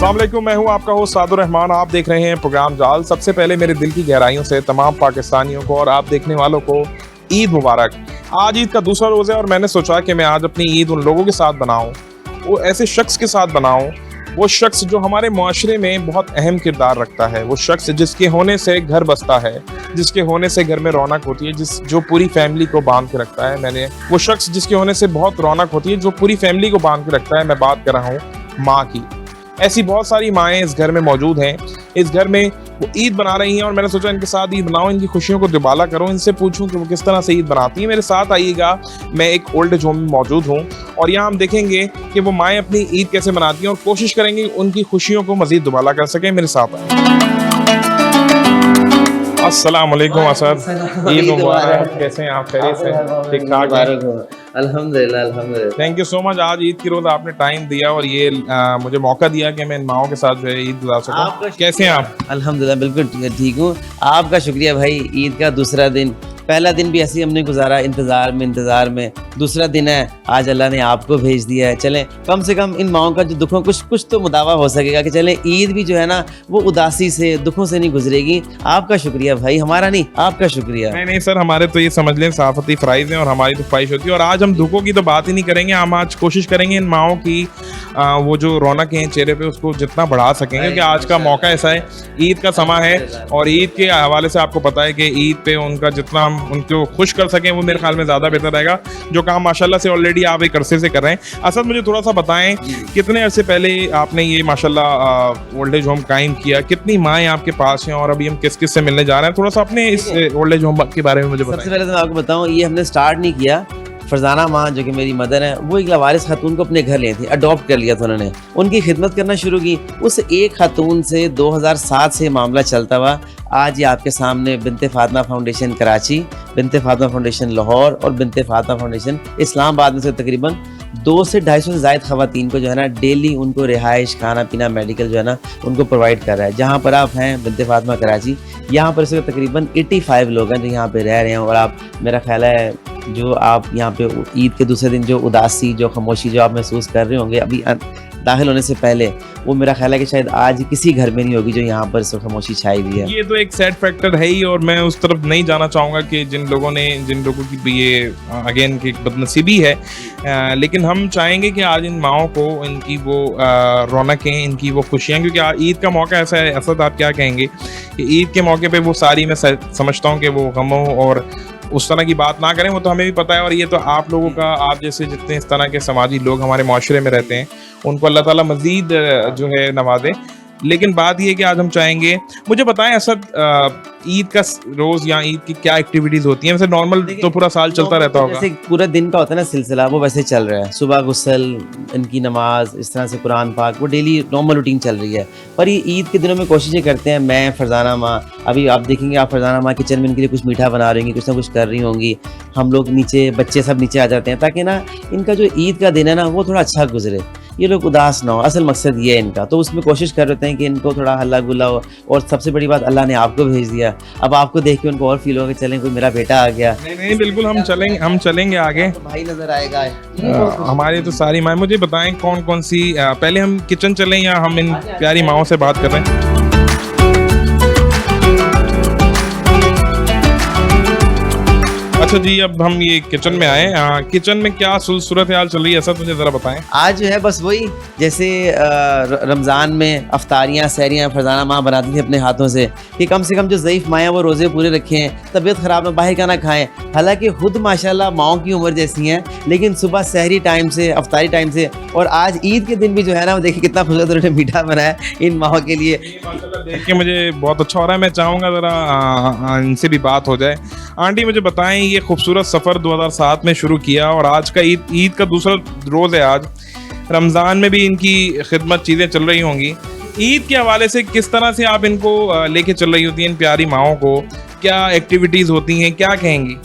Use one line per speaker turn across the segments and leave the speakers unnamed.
अस्सलाम वालेकुम, मैं हूं आपका होस्ट सादुर रहमान। आप देख रहे हैं प्रोग्राम जाल। सबसे पहले मेरे दिल की गहराइयों से तमाम पाकिस्तानियों को और आप देखने वालों को ईद मुबारक। आज ईद का दूसरा रोज़ है और मैंने सोचा कि मैं आज अपनी ईद उन लोगों के साथ बनाऊं, वो ऐसे शख्स के साथ बनाऊं, वो शख्स जो हमारे मुआशरे में बहुत अहम किरदार रखता है, वो शख्स जिसके होने से घर बसता है, जिसके होने से घर में रौनक होती है, जो पूरी फैमिली को बांध के रखता है। वो शख्स जिसके होने से बहुत रौनक होती है, जो पूरी फैमिली को बांध के रखता है। मैं बात कर रहा हूँ माँ की। ऐसी बहुत सारी माएँ इस घर में मौजूद हैं। इस घर में वो ईद बना रही हैं और मैंने सोचा इनके साथ ईद बनाऊं, इनकी खुशियों को दुबाला करूं, इनसे पूछूं कि वो किस तरह से ईद बनाती हैं। मेरे साथ आइएगा, मैं एक ओल्ड एज होम में मौजूद हूं और यहाँ हम देखेंगे कि वो माएँ अपनी ईद कैसे मनाती हैं और कोशिश करेंगे उनकी खुशियों को मज़ीद दुबाला कर सकें। मेरे साथ आए। अस्सलाम वालेकुम असद, ईद मुबारक। कैसे हैं आप? खैरियत से? ठीक ठाक हैं?
अल्हम्दुलिल्लाह अल्हम्दुलिल्लाह।
Thank you so much. आज ईद की रोज़ आपने टाइम दिया और ये मुझे मौका दिया कि मैं इन माओं के साथ जो है ईद गुजार सकूं। कैसे हैं आप?
अल्हम्दुलिल्लाह बिल्कुल ठीक हूँ। आपका शुक्रिया भाई। ईद का दूसरा दिन, पहला दिन भी ऐसे ही हमने गुजारा इंतज़ार में। दूसरा दिन है, आज अल्लाह ने आपको भेज दिया है। चलें, कम से कम इन माओं का जो दुखों कुछ तो मुदावा हो सकेगा कि चलें ईद भी जो है ना वो उदासी से, दुखों से नहीं गुजरेगी। आपका शुक्रिया भाई, हमारा नहीं, आपका शुक्रिया।
नहीं सर, हमारे तो ये समझ लें सहाफ़ती फ़राइज़ हैं और हमारी तो ख्वाहिश होती है। और आज हम दुखों की तो बात ही नहीं करेंगे, हम आज कोशिश करेंगे इन माओं की वो जो रौनक है चेहरे पे उसको जितना बढ़ा सकेंगे, क्योंकि आज का मौका ऐसा है, ईद का समय है और ईद के हवाले से आपको पता है कि ईद पे उनका जितना हम उनको खुश कर सकें वो मेरे ख्याल में ज़्यादा बेहतर रहेगा, जो काम माशाल्लाह से ऑलरेडी आप एक अरसे से कर रहे हैं। असद, मुझे थोड़ा सा बताएं, कितने अरसे पहले आपने ये माशाल्लाह ओल्ड एज होम कायम किया? कितनी माएँ आपके पास हैं और अभी हम किस किस से मिलने जा रहे हैं? थोड़ा सा अपने इस ओल्ड एज होम के बारे में मुझे बताएं।
सबसे पहले तो मैं आपको बताऊँ, ये हमने स्टार्ट नहीं किया। फरजाना माँ जो कि मेरी मदर है, वो एक लवारिस खातून को अपने घर ले थी, अडॉप्ट कर लिया था उन्होंने, उनकी खिदमत करना शुरू की। उस एक खातून से 2007 से मामला चलता हुआ आज ये आपके सामने बिनते फातिमा फाउंडेशन कराची, बिनते फातिमा फाउंडेशन लाहौर और बिनते फातिमा फाउंडेशन इस्लामाबाद में से तकरीबन 200 से 250 से ज़ायद ख़वातीन को जो है ना डेली उनको रिहाइश, खाना पीना, मेडिकल जो है ना उनको प्रोवाइड कर रहा है। जहाँ पर आप हैं बिनते फातिमा कराची, यहाँ पर इस वक्त तकरीबन 85 लोग हैं जो यहाँ पे रह रहे हैं। और आप, मेरा ख्याल है, जो आप यहाँ पे ईद के दूसरे दिन जो उदासी, जो खामोशी जो आप महसूस कर रहे होंगे अभी दाखिल होने से पहले, वो मेरा ख्याल है कि शायद आज किसी घर में नहीं होगी जो यहाँ पर सब खामोशी छाई हुई है।
ये तो एक सैड फैक्टर है ही और मैं उस तरफ नहीं जाना चाहूँगा कि जिन लोगों की भी ये अगेन की बदनसीबी है, लेकिन हम चाहेंगे कि आज इन माओं को इनकी वो रौनकें, इनकी वो खुशियाँ, क्योंकि ईद का मौका ऐसा है। असद, आप क्या कहेंगे कि ईद के मौके पे वो सारी, मैं समझता हूँ कि वो गमों और उस तरह की बात ना करें, वो तो हमें भी पता है और ये तो आप लोगों का, आप जैसे जितने इस तरह के समाजी लोग हमारे माशरे में रहते हैं उनको अल्लाह ताला मज़ीद जो है नवाजे। लेकिन बात ये है कि आज हम चाहेंगे, मुझे बताएं असद, ईद का रोज़ या ईद की क्या एक्टिविटीज़ होती हैं? वैसे नॉर्मल तो पूरा साल चलता रहता होगा,
जैसे पूरा दिन का होता है ना सिलसिला, वो वैसे चल रहा है। सुबह गुस्ल, इनकी नमाज, इस तरह से कुरान पाक, वो डेली नॉर्मल रूटीन चल रही है। पर ये ईद के दिनों में कोशिशें करते हैं, मैं, फरजाना माँ, अभी आप देखेंगे, आप फरजाना माँ किचन में इनके लिए कुछ मीठा बना रही होंगी, कुछ ना कुछ कर रही होंगी। हम लोग नीचे, बच्चे सब नीचे आ जाते हैं ताकि ना इनका जो ईद का दिन है ना वो थोड़ा अच्छा गुजरे, ये लोग उदास ना हो। असल मकसद ये है इनका, तो उसमें कोशिश कर रहे हैं कि इनको थोड़ा हल्ला गुल्ला हो। और सबसे बड़ी बात, अल्लाह ने आपको भेज दिया, अब आपको देख के उनको और फील होगा, चलें कोई मेरा बेटा आ गया।
नहीं बिल्कुल, हम चलेंगे आगे,
तो भाई नजर आएगा।
हमारी तो सारी माएँ। मुझे बताएं कौन कौन सी, पहले हम किचन चलें या हम इन प्यारी माओं से बात कर रहे हैं? अच्छा जी, अब हम ये किचन में आए। किचन में क्या सूरत हाल चल रही है सर, मुझे ज़रा बताएं।
आज जो है बस वही, जैसे रमज़ान में अफ्तारियाँ, सहरियाँ फरजाना माँ बनाती थी अपने हाथों से कि कम से कम जो ज़ईफ़ माएँ वो रोज़े पूरे रखें, तबीयत ख़राब में बाहर का ना खाएं। हालांकि खुद माशाल्लाह माओं की उम्र जैसी हैं, लेकिन सुबह सहरी टाइम से, अफ्तारी टाइम से, और आज ईद के दिन भी जो है ना वो देखिए कितना खूबसूरत उन्होंने मीठा बनाया इन माओं के लिए।
देख के मुझे बहुत अच्छा हो रहा है। मैं चाहूँगा ज़रा इनसे भी बात हो जाए। आंटी, मुझे बताएं, ये खूबसूरत सफ़र 2007 में शुरू किया और आज का ईद का दूसरा रोज़ है आज। रमज़ान में भी इनकी खिदमत चीज़ें चल रही होंगी। ईद के हवाले से किस तरह से आप इनको लेके चल रही होती हैं, इन प्यारी माओं को? क्या एक्टिविटीज़ होती हैं, क्या कहेंगी?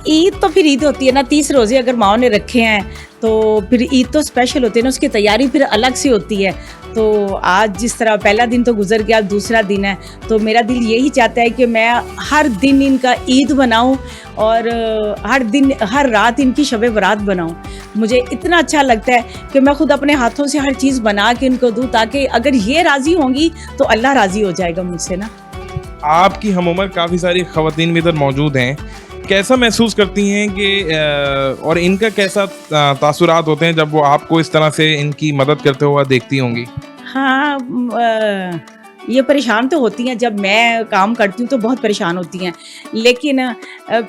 ईद तो फिर ईद होती है ना, 30 रोज़े अगर माओ ने रखे हैं तो फिर ईद तो स्पेशल होती है ना, उसकी तैयारी फिर अलग से होती है। तो आज जिस तरह पहला दिन तो गुजर गया, दूसरा दिन है, तो मेरा दिल यही चाहता है कि मैं हर दिन इनका ईद बनाऊं और हर रात इनकी शब बारात बनाऊं। मुझे इतना अच्छा लगता है कि मैं खुद अपने हाथों से हर चीज़ बना के इनको दूं, ताकि अगर ये राज़ी होंगी तो अल्लाह राज़ी हो जाएगा मुझसे ना।
आपकी हम उम्र काफ़ी सारी ख़वातीन भी इधर मौजूद हैं, कैसा महसूस करती हैं कि और इनका कैसा तासुरात होते हैं जब वो आपको इस तरह से इनकी मदद करते हुआ देखती होंगी?
हाँ, ये परेशान तो होती हैं, जब मैं काम करती हूँ तो बहुत परेशान होती हैं, लेकिन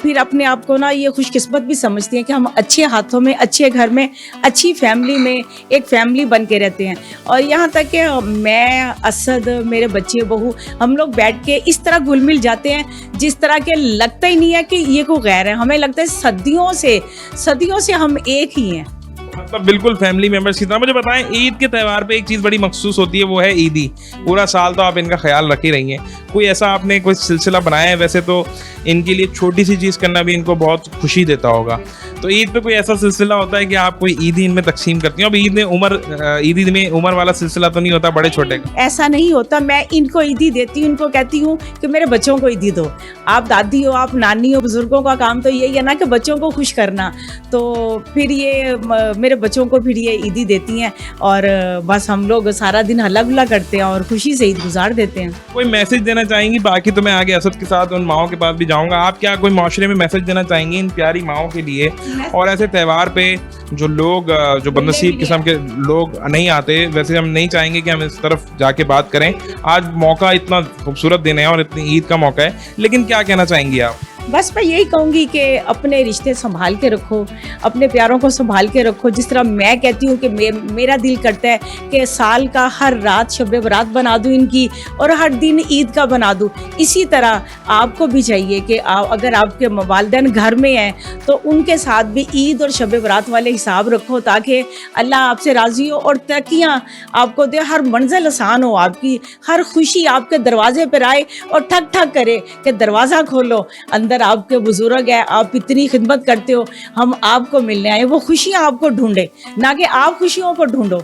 फिर अपने आप को ना ये खुशकिस्मत भी समझती हैं कि हम अच्छे हाथों में, अच्छे घर में, अच्छी फैमिली में एक फैमिली बन के रहते हैं। और यहाँ तक कि मैं, असद, मेरे बच्चे बहू, हम लोग बैठ के इस तरह घुल मिल जाते हैं जिस तरह के लगता ही नहीं है कि ये कोई गैर है। हमें लगता है सदियों से हम एक ही हैं।
मतलब बिल्कुल फैमिली मेंबर्स की तरह। मुझे बताएं, ईद के त्यौहार पे एक चीज़ बड़ी मखसूस होती है, वो है ईदी। पूरा साल तो आप इनका ख्याल रख ही रही हैं, कोई ऐसा आपने कोई सिलसिला बनाया है? वैसे तो इनके लिए छोटी सी चीज़ करना भी इनको बहुत खुशी देता होगा, तो ईद पे कोई ऐसा सिलसिला होता है कि आप कोई ईदी इनमें तकसीम करती हैं? अब ईदी में उम्र वाला सिलसिला तो नहीं होता बड़े छोटे का?
ऐसा नहीं होता, मैं इनको ईदी देती हूँ, इनको कहती हूँ कि मेरे बच्चों को ईदी दो। आप दादी हो, आप नानी हो, बुजुर्गों का काम तो यही है ना कि बच्चों को खुश करना। तो फिर ये मेरे बच्चों को फिर ये ईदी देती हैं और बस हम लोग सारा दिन हल्ला गुल्ला करते हैं और खुशी से ईद गुजार देते हैं।
कोई मैसेज देना चाहेंगी? बाकी तो मैं आगे असद के साथ उन माओं के पास भी जाऊंगा। आप क्या कोई माशरे में मैसेज देना चाहेंगी इन प्यारी माओं के लिए? और ऐसे त्यौहार पे जो लोग जो बदनसीब किस्म के लोग नहीं आते, वैसे हम नहीं चाहेंगे कि हम इस तरफ जाके बात करें। आज मौका इतना खूबसूरत दिन है और इतनी ईद का मौका है, लेकिन क्या कहना चाहेंगी आप?
बस मैं यही कहूँगी कि अपने रिश्ते संभाल के रखो, अपने प्यारों को संभाल के रखो। जिस तरह मैं कहती हूँ कि मेरा दिल करता है कि साल का हर रात शब बारात बना दूँ इनकी और हर दिन ईद का बना दूँ, इसी तरह आपको भी चाहिए कि अगर आपके वालिदैन घर में हैं तो उनके साथ भी ईद और शब बारात वाले हिसाब रखो, ताकि अल्लाह आपसे राज़ी हो और तरक्कियाँ आपको दे, हर मंजिल आसान हो, आपकी हर खुशी आपके दरवाजे पर आए और ठक ठक करे कि दरवाज़ा खोलो, अंदर आपके बुजुर्ग है, आप इतनी खिदमत करते हो, हम आपको मिलने आए। वो खुशियाँ आपको ढूंढे, ना कि आप खुशियों को ढूंढो।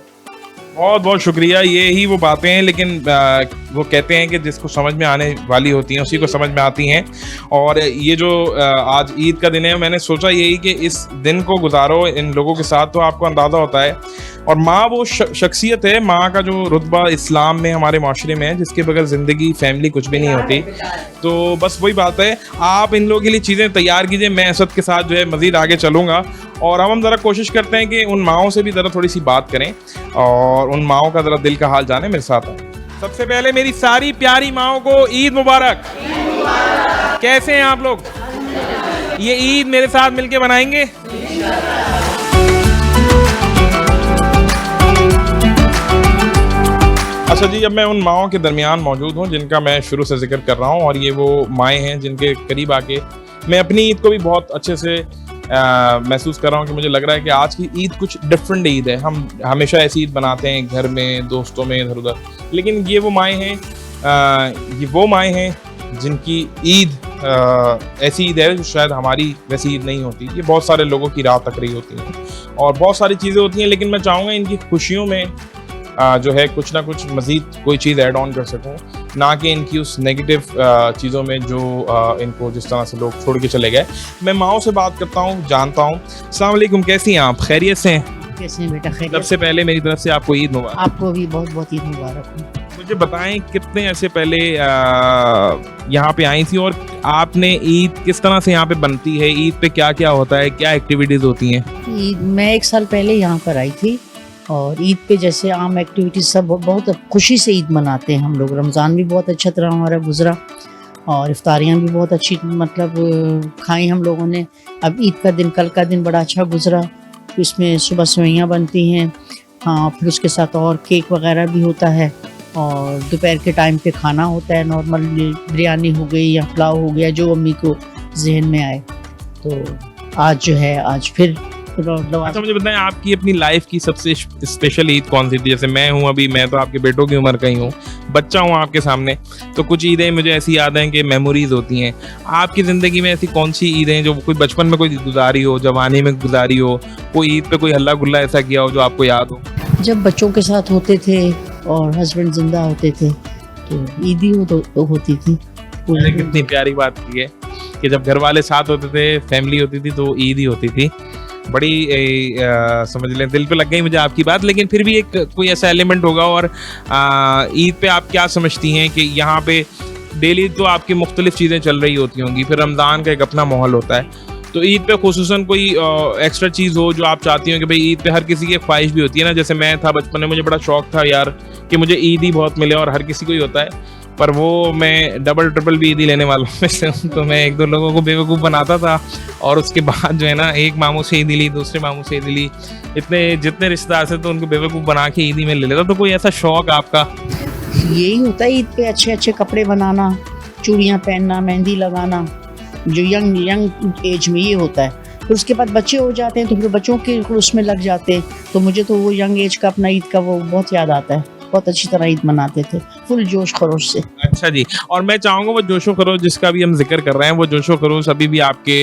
बहुत बहुत शुक्रिया। ये ही वो बातें हैं, लेकिन वो कहते हैं कि जिसको समझ में आने वाली होती हैं उसी को समझ में आती हैं। और ये जो आज ईद का दिन है, मैंने सोचा यही कि इस दिन को गुजारो इन लोगों के साथ, तो आपको अंदाज़ा होता है। और माँ वो शख्सियत है, माँ का जो रुतबा इस्लाम में, हमारे माशरे में है, जिसके बगैर ज़िंदगी, फैमिली कुछ भी नहीं होती। तो बस वही बात है, आप इन लोगों के लिए चीज़ें तैयार कीजिए, मैं असद के साथ जो है मज़ीद आगे चलूँगा और हम ज़रा कोशिश करते हैं कि उन माओं से भी ज़रा थोड़ी सी बात करें और उन माओं का ज़रा दिल का हाल जाने। मेरे साथ है। सबसे पहले मेरी सारी प्यारी माओं को ईद मुबारक। कैसे हैं आप लोग? ये ईद मेरे साथ मिलके बनाएंगे? अच्छा जी, अब मैं उन माओं के दरमियान मौजूद हूँ जिनका मैं शुरू से जिक्र कर रहा हूँ, और ये वो माएँ हैं जिनके करीब आके मैं अपनी ईद को भी बहुत अच्छे से महसूस कर रहा हूँ कि मुझे लग रहा है कि आज की ईद कुछ डिफरेंट ईद है। हम हमेशा ऐसी ईद बनाते हैं घर में, दोस्तों में, इधर उधर, लेकिन ये वो माएँ हैं जिनकी ईद ऐसी ईद है जो शायद हमारी वैसी ईद नहीं होती। ये बहुत सारे लोगों की राह तक रही होती हैं और बहुत सारी चीज़ें होती हैं, लेकिन मैं चाहूँगा इनकी खुशियों में जो है कुछ ना कुछ मज़ीद कोई चीज़ ऐड ऑन कर सकूं, ना कि इनकी उस नेगेटिव चीज़ों में जो इनको जिस तरह से लोग छोड़ के चले गए। मैं माओं से बात करता हूं, जानता हूं। अस्सलाम वालेकुम, कैसी हैं आप? खैरियत से हैं?
कैसे हैं बेटा? खैरियत।
सबसे पहले मेरी तरफ से आपको ईद मुबारक।
आपको भी बहुत बहुत ईद मुबारक।
मुझे बताएं, कितने ऐसे पहले यहाँ पे आई थी और आपने ईद किस तरह से यहाँ पे बनती है? ईद पे क्या क्या होता है, क्या एक्टिविटीज़ होती हैं?
ईद मैं 1 साल पहले यहाँ पर आई थी और ईद पे जैसे आम एक्टिविटीज सब बहुत खुशी से ईद मनाते हैं हम लोग। रमज़ान भी बहुत अच्छा तरह हमारा गुजरा और इफ्तारियाँ भी बहुत अच्छी मतलब खाई हम लोगों ने। अब ईद का दिन, कल का दिन बड़ा अच्छा गुजरा। इसमें सुबह सेवइयाँ बनती हैं, हाँ, फिर उसके साथ और केक वगैरह भी होता है और दोपहर के टाइम पे खाना होता है, नॉर्मल बिरयानी हो गई या पुलाव हो गया, जो अम्मी को जहन में आए। तो आज जो है, आज फिर
अच्छा, मुझे बताएं, आपकी अपनी लाइफ की सबसे स्पेशल ईद कौन सी थी? जैसे मैं हूँ, अभी मैं तो आपके बेटों की उम्र का ही हूँ, बच्चा हूँ आपके सामने, तो कुछ ईदें मुझे ऐसी याद हैं कि मेमोरीज होती हैं। आपकी ज़िंदगी में ऐसी कौन सी ईदें जो कोई बचपन में कोई गुजारी हो, जवानी में गुजारी हो, कोई ईद पे कोई हल्ला गुल्ला ऐसा किया हो जो आपको याद हो?
जब बच्चों के साथ होते थे और हस्बैंड जिंदा होते थे तो ईद ही तो होती थी
मैंने कितनी प्यारी बात की है कि जब घर वाले साथ होते थे, फैमिली होती थी, तो ईद ही होती थी। बड़ी समझ लें दिल पे लग गई मुझे आपकी बात। लेकिन फिर भी एक कोई ऐसा एलिमेंट होगा। और ईद पे आप क्या समझती हैं कि यहाँ पे डेली तो आपकी मुख्तलिफ चीज़ें चल रही होती होंगी, फिर रमज़ान का एक अपना माहौल होता है, तो ईद पे खुसूसन कोई एक्स्ट्रा चीज़ हो जो आप चाहती हो कि भाई ईद पे हर किसी की एक ख्वाहिश भी होती है ना। जैसे मैं था बचपन में, मुझे बड़ा शौक था यार कि मुझे ईद ही बहुत मिले, और हर किसी को ही होता है, पर वो मैं डबल ट्रिपल भी ईद ही लेने वालों में से हूँ। तो मैं एक दो लोगों को बेवकूफ़ बनाता था, और उसके बाद जो है ना, एक मामू से ईद ली, दूसरे मामू से ईद ली, इतने जितने रिश्तेदार से तो उनको बेवकूफ़ बना के ईद ही में ले लेता। तो कोई ऐसा शौक आपका?
यही होता है ईद पे, अच्छे अच्छे कपड़े बनाना, चूड़ियाँ पहनना, मेहंदी लगाना, जो यंग एज में ये होता है। फिर उसके बाद बच्चे हो जाते हैं तो फिर बच्चों के उसमें लग जाते हैं। तो मुझे तो वो यंग एज का अपना ईद का वो बहुत याद आता है। बहुत अच्छी तरह ईद मनाते थे, फुल जोश खरोश से।
अच्छा जी, और मैं चाहूँगा वो जोशो खरोश जिसका भी हम जिक्र कर रहे हैं, वो जोशो खरोश अभी भी आपके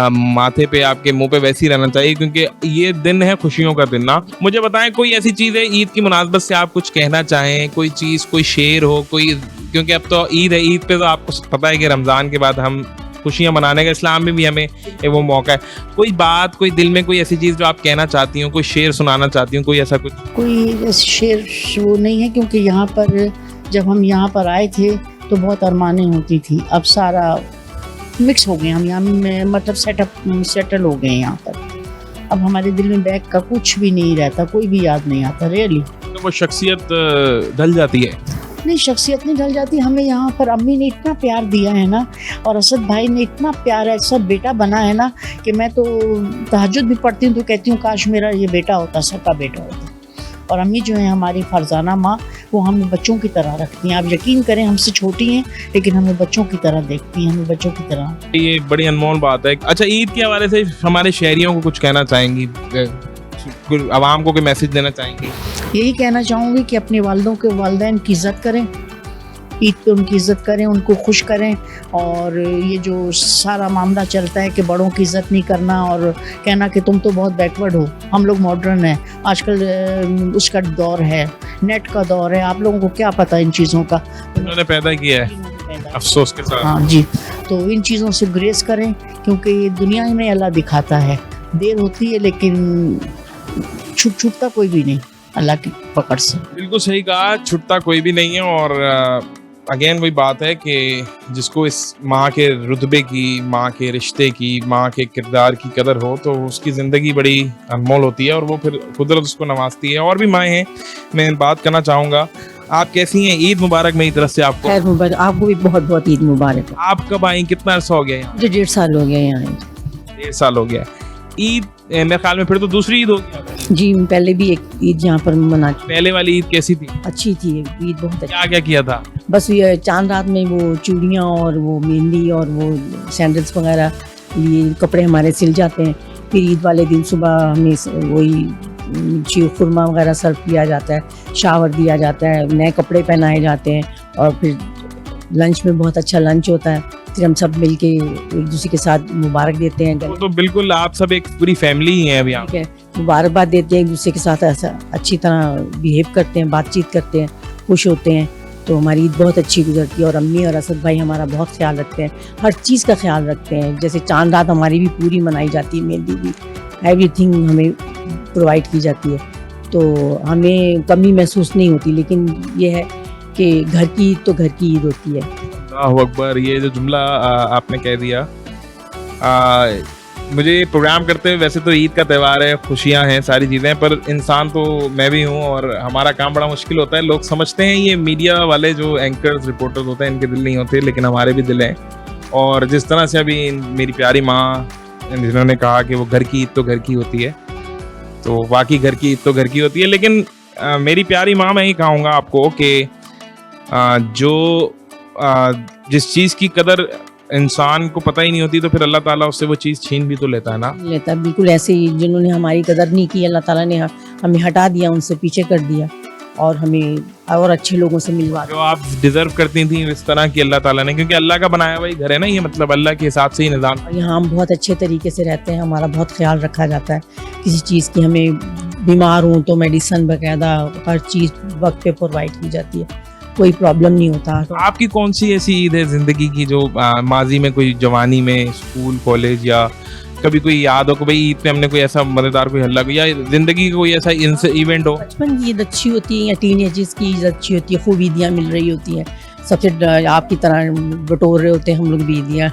माथे पे, आपके मुंह पे वैसे ही रहना चाहिए, क्योंकि ये दिन है खुशियों का दिन ना। मुझे बताएं कोई ऐसी चीज़ है ईद की मुनासबत से आप कुछ कहना चाहें, कोई चीज़, कोई शेर हो, कोई, क्योंकि अब तो ईद है, ईद पे तो आपको पता है कि रमज़ान के बाद हम खुशियाँ मनाने का, इस्लाम में भी हमें वो मौका है। कोई बात, कोई दिल में कोई ऐसी चीज़ जो आप कहना चाहती हो, कोई शेर सुनाना चाहती हूँ, कोई ऐसा कुछ?
कोई शेर वो नहीं है, क्योंकि यहाँ पर जब हम यहाँ पर आए थे तो बहुत अरमानें होती थी। अब सारा मिक्स हो गए, हम यहाँ में मतलब सेटल हो गए यहाँ पर। अब हमारे दिल में बैग का कुछ भी नहीं रहता, कोई भी याद नहीं आता रियली।
तो वो शख्सियत ढल जाती है?
नहीं, शख्सियत नहीं ढल जाती। हमें यहाँ पर अम्मी ने इतना प्यार दिया है ना, और असद भाई ने इतना प्यार है, सब बेटा बना है ना, कि मैं तो तहज्जुद भी पढ़ती हूँ तो कहती हूँ काश मेरा ये बेटा होता, सबका बेटा होता। और अम्मी जो है हमारी फरजाना माँ, वो हमें बच्चों की तरह रखती हैं। आप यकीन करें, हमसे छोटी हैं लेकिन हमें बच्चों की तरह देखती हैं, हमें बच्चों की तरह।
ये बड़ी अनमोल बात है। अच्छा, ईद के हवाले से हमारे शहरियों को कुछ कहना चाहेंगी, आवाम को कोई मैसेज देना चाहेंगी?
यही कहना चाहूँगी कि अपने वालिदों के वालिदैन की इज़्ज़त करें, ईद पे उनकी इज़्ज़त करें, उनको खुश करें। और ये जो सारा मामला चलता है कि बड़ों की इज़्ज़त नहीं करना और कहना कि तुम तो बहुत बैकवर्ड हो, हम लोग मॉडर्न हैं, आजकल उसका दौर है, नेट का दौर है, आप लोगों को क्या पता इन चीज़ों का,
उन्होंने पैदा किया है अफसोस के साथ।
हाँ जी, तो इन चीज़ों से ग्रेस करें, क्योंकि दुनिया में अल्लाह दिखाता है, देर होती है लेकिन छूटता कोई भी नहीं अल्लाह की पकड़ से।
बिल्कुल सही कहा, छुटता कोई भी नहीं है। और अगेन वही बात है कि जिसको इस माँ के रुतबे की, माँ के रिश्ते की, माँ के किरदार की कदर हो, तो उसकी ज़िंदगी बड़ी अनमोल होती है, और वो फिर कुदरत उसको नवाजती है। और भी माएँ हैं, मैं बात करना चाहूँगा। आप कैसी हैं? ईद मुबारक मेरी तरफ से आपको।
खैर मुबारक, आपको भी बहुत बहुत ईद मुबारक।
आप कब आई, कितना अर्सा हो गया यहाँ?
मुझे 1.5 साल हो गया यहाँ।
1.5 साल हो गया। ईद मेरे ख्याल में फिर तो दूसरी ईद होगी।
जी, पहले भी एक ईद यहाँ पर मना,
पहले वाली ईद कैसी थी?
अच्छी थी ईद, बहुत अच्छी।
क्या क्या किया था?
बस ये चांद रात में वो चूड़ियाँ और वो मेहंदी और वो सैंडल्स वगैरह, ये कपड़े हमारे सिल जाते हैं। फिर ईद वाले दिन सुबह हमें वही शीर खुरमा वगैरह सर्व किया जाता है, शावर दिया जाता है, नए कपड़े पहनाए जाते हैं, और फिर लंच में बहुत अच्छा लंच होता है। फिर हम सब मिलके एक दूसरे के साथ मुबारक देते हैं।
तो बिल्कुल आप सब एक पूरी फैमिली ही है अभी यहाँ।
ठीक है, मुबारकबाद देते हैं एक दूसरे के साथ, ऐसा अच्छी तरह बिहेव करते हैं, बातचीत करते हैं, खुश होते हैं। तो हमारी ईद बहुत अच्छी गुजरती है। और अम्मी और असद भाई हमारा बहुत ख्याल रखते हैं, हर चीज़ का ख्याल रखते हैं। जैसे चांद रात हमारी भी पूरी मनाई जाती है, मेहंदी भी, एवरीथिंग हमें प्रोवाइड की जाती है, तो हमें कमी महसूस नहीं होती। लेकिन ये है कि घर की ईद तो घर की ईद होती है।
अल्लाहु अकबर, ये जो जुमला आपने कह दिया, मुझे प्रोग्राम करते हुए, वैसे तो ईद का त्यौहार है, खुशियां हैं, सारी चीज़ें, पर इंसान तो मैं भी हूँ, और हमारा काम बड़ा मुश्किल होता है। लोग समझते हैं ये मीडिया वाले जो एंकर्स, रिपोर्टर्स होते हैं, इनके दिल नहीं होते, लेकिन हमारे भी दिल हैं। और जिस तरह से अभी मेरी प्यारी माँ जिन्होंने कहा कि वो घर की ईद तो घर की होती है, तो वाकई घर की ईद तो घर की होती है। लेकिन मेरी प्यारी माँ, मैं ही कहूँगा आपको कि जिस चीज़ की कदर इंसान को पता ही नहीं होती, तो फिर अल्लाह ताला उससे वो चीज़ छीन भी तो लेता है ना।
लेता है, बिल्कुल ऐसे ही जिन्होंने हमारी कदर नहीं की, अल्लाह ताला ने हमें हटा दिया, उनसे पीछे कर दिया, और हमें और अच्छे लोगों से मिलवा दिया।
जो आप डिजर्व करती थी इस तरह की अल्लाह ताला ने, क्योंकि अल्लाह का बनाया हुआ ही घर है ना ये, मतलब अल्लाह के हिसाब से ही निज़ाम।
और यहाँ हम बहुत अच्छे तरीके से रहते हैं, हमारा बहुत ख्याल रखा जाता है। किसी चीज़ की हमें बीमार हूँ तो मेडिसन बाकायदा, हर चीज़
वक्त पे प्रोवाइड की जाती है, कोई प्रॉब्लम नहीं होता। तो
आपकी कौन सी ऐसी ईद है जिंदगी की जो माजी में, कोई जवानी में, स्कूल कॉलेज या कभी कोई याद हो कि भाई ईद पे हमने कोई ऐसा मजेदार कोई हल्ला या जिंदगी का कोई ऐसा इवेंट हो?
बचपन की ईद अच्छी होती है या टीनेजर्स की ईद अच्छी होती है, खूब ईदियाँ मिल रही होती हैं, सबसे आपकी तरह बटोर रहे होते हैं हम लोग भी ईदियाँ,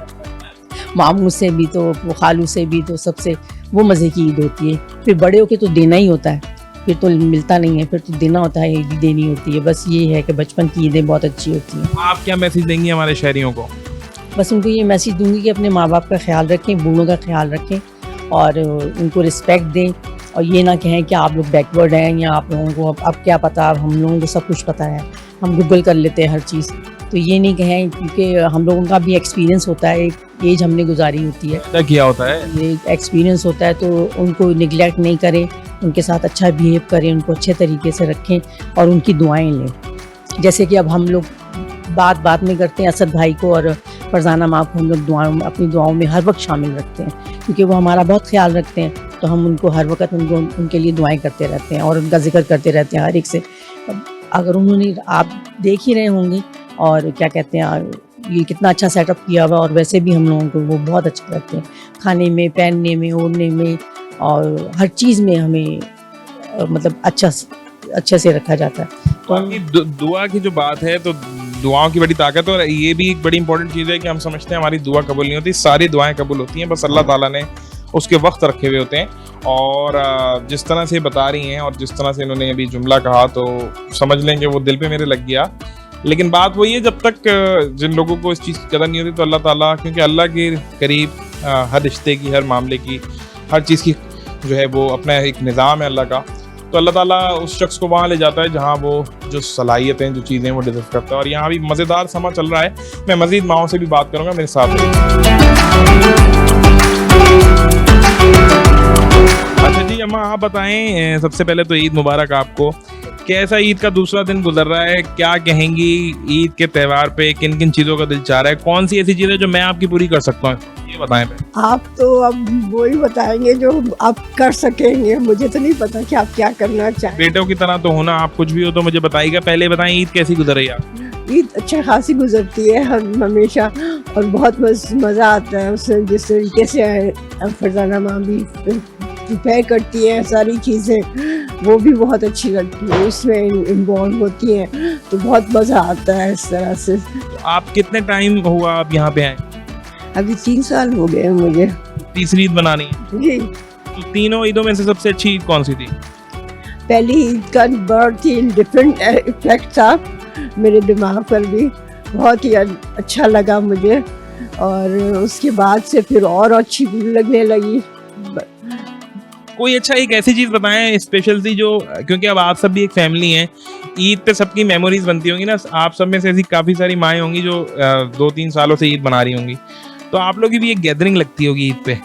मामू से भी तो खालू से भी, तो सबसे वो मज़े की ईद होती है। फिर बड़े होके तो देना ही होता है, फिर तो मिलता नहीं है, फिर तो देना होता है, ईद देनी होती है। बस ये है कि बचपन की ईदें बहुत अच्छी होती हैं।
आप क्या मैसेज देंगी हमारे शहरियों को?
बस उनको ये मैसेज दूंगी कि अपने माँ बाप का ख्याल रखें, बूढ़ों का ख्याल रखें और उनको रिस्पेक्ट दें, और ये ना कहें कि आप लोग बैकवर्ड हैं या आप लोगों को अब क्या पता, अब हम लोगों को सब कुछ पता है, हम गूगल कर लेते हैं हर चीज़। तो ये नहीं कहें, क्योंकि हम लोगों का भी एक्सपीरियंस होता है, एक एज हमने गुजारी होती है,
क्या किया होता है?
ये एक्सपीरियंस होता है, तो उनको निगलेक्ट नहीं करें, उनके साथ अच्छा बिहेव करें, उनको अच्छे तरीके से रखें और उनकी दुआएं लें। जैसे कि अब हम लोग बात में करते हैं, असद भाई को और फरजाना माँ को हम लोग अपनी दुआओं में हर वक्त शामिल रखते हैं, क्योंकि वो हमारा बहुत ख्याल रखते हैं, तो हम उनको हर वक्त उनके लिए दुआएं करते रहते हैं और उनका जिक्र करते रहते हैं हर एक से। अगर उन्होंने, आप देख ही रहे होंगे, और क्या कहते हैं, ये कितना अच्छा सेटअप किया हुआ, और वैसे भी हम लोगों को वो बहुत अच्छा लगते हैं, खाने में, पहनने में, ओढ़ने में और हर चीज़ में हमें मतलब अच्छे से रखा जाता है। तो
बाकी दुआ की जो बात है, तो दुआओं की बड़ी ताकत है, और ये भी एक बड़ी इंपॉर्टेंट चीज़ है कि हम समझते हैं हमारी दुआ कबूल नहीं होती, सारी दुआएं कबूल होती हैं, बस अल्लाह ताला ने उसके वक्त रखे हुए होते हैं। और जिस तरह से बता रही हैं और जिस तरह से इन्होंने अभी जुमला कहा, तो समझ लें कि वो दिल पे मेरे लग गया। लेकिन बात वही है, जब तक जिन लोगों को इस चीज़ की कदर नहीं होती, तो अल्लाह ताला, क्योंकि अल्लाह के करीब हर रिश्ते की, हर मामले की, हर चीज़ की जो है वो अपना एक निज़ाम है अल्लाह का, तो अल्लाह ताला उस शख्स को वहाँ ले जाता है जहाँ वो जो सलाहियतें, जो चीज़ें वो डिज़र्व करता है। और यहाँ भी मज़ेदार समा चल रहा है, मैं मज़ीद माओं से भी बात करूँगा, मेरे साथ रहिए। अच्छा जी अम्मा, आप बताएं, सबसे पहले तो ईद मुबारक आपको। कैसा ईद का दूसरा दिन गुजर रहा है? क्या कहेंगी ईद के त्यौहार पे, किन किन चीज़ों का दिल चाह रहा है? कौन सी ऐसी चीज़ है जो मैं आपकी पूरी कर सकता हूँ, ये बताएं पहले।
आप तो अब वही बताएंगे जो आप कर सकेंगे, मुझे तो नहीं पता कि आप क्या करना चाहें।
बेटों की तरह तो होना, आप कुछ भी हो तो मुझे बताइएगा। पहले बताएं ईद कैसी गुजर रही है आपकी?
ईद अच्छा खासी गुजरती है हमेशा, और बहुत मज़ा आता है उससे, जिस तरीके से फरजाना माँ भी प्रिपेयर करती है सारी चीज़ें, वो भी बहुत अच्छी लगती है, उसमें इन्वॉल्व होती हैं, तो बहुत मज़ा आता है इस तरह से।
तो आप कितने टाइम हुआ आप यहाँ पे आए?
अभी 3 साल हो गए मुझे।
तीसरी ईद बनानी है,
जी,
तो तीनों ईदों में से सबसे अच्छी ईद कौन सी थी?
पहली ईद का बहुत ही डिफरेंट इफेक्ट था मेरे दिमाग पर भी, बहुत ही अच्छा लगा मुझे, और उसके बाद से फिर और अच्छी लगने लगी।
कोई अच्छा एक ऐसी चीज़ बताएं स्पेशल सी, जो, क्योंकि अब आप सब भी एक फैमिली हैं, ईद पे सबकी मेमोरीज बनती होंगी ना, आप सब में से ऐसी काफ़ी सारी माएँ होंगी जो 2-3 सालों से ईद बना रही होंगी, तो आप लोग की भी एक गैदरिंग लगती होगी ईद पे,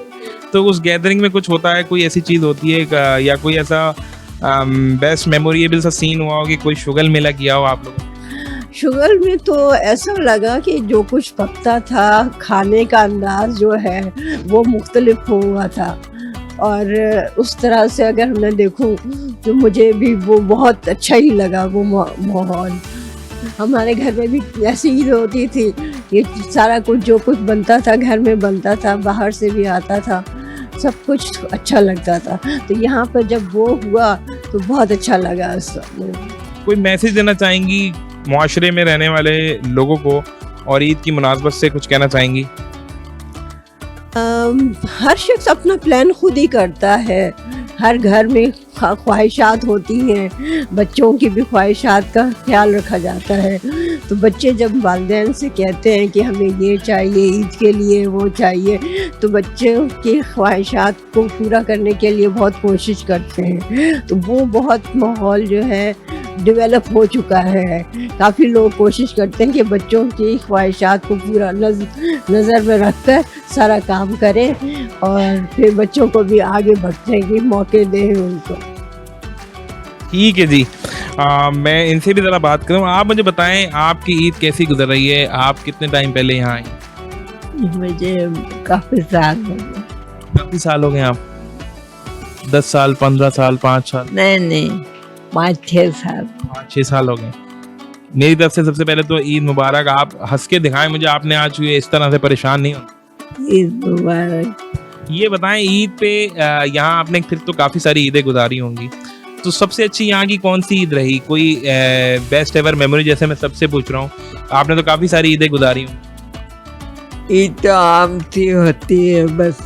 तो उस गैदरिंग में कुछ होता है, कोई ऐसी चीज़ होती है या कोई ऐसा बेस्ट मेमोरेबल सा सीन हुआ हो कि कोई शुगल मेला किया हो आप लोगों?
शुगर में तो ऐसा लगा कि जो कुछ पकता था, खाने का अंदाज जो है वो मुख्तलिफ हुआ था, और उस तरह से अगर मैं देखूं तो मुझे भी वो बहुत अच्छा ही लगा वो माहौल। हमारे घर में भी ऐसी ईद होती थी, ये सारा कुछ जो कुछ बनता था घर में बनता था, बाहर से भी आता था, सब कुछ अच्छा लगता था, तो यहाँ पर जब वो हुआ तो बहुत अच्छा लगा।
कोई मैसेज देना चाहेंगी मुआशरे में रहने वाले लोगों को, और ईद की मुनासबत से कुछ कहना चाहेंगी?
हर शख्स अपना प्लान खुद ही करता है, हर घर में ख्वाहिशात होती हैं, बच्चों की भी ख्वाहिशात का ख्याल रखा जाता है, तो बच्चे जब वालिदैन से कहते हैं कि हमें ये चाहिए ईद के लिए, वो चाहिए, तो बच्चों की ख्वाहिशात को पूरा करने के लिए बहुत कोशिश करते हैं, तो वो बहुत माहौल जो है डेवलप हो चुका है। काफ़ी लोग कोशिश करते हैं कि बच्चों की ख्वाहिशात को पूरा नज़र में रखकर सारा काम करें, और फिर बच्चों को भी आगे बढ़ने के मौके दें उनको।
ठीक है जी, मैं इनसे भी ज़रा बात करूँ। आप मुझे बताएं आपकी ईद कैसी गुजर रही है? आप कितने टाइम पहले यहाँ आए?
मुझे काफ़ी साल हो गए।
काफ़ी साल हो गए आप? 10 साल, 15 साल, 5 साल?
नहीं, 5-6 साल।
5-6 साल हो गए। मेरी तरफ से सबसे पहले तो ईद मुबारक। आप हंस के दिखाएं मुझे, आपने आज ये इस तरह से परेशान नहीं हो।
ईद मुबारक।
ये बताएं ईद पे यहाँ आपने फिर तो काफ़ी सारी ईदें गुजारी होंगी, तो सबसे अच्छी यहाँ की कौन सी ईद रही? कोई बेस्ट एवर मेमोरी जैसे मैं सबसे पूछ रहा हूँ, आपने तो काफ़ी सारी ईदें गुजारी होंगी।
ईद तो आम सी होती है, बस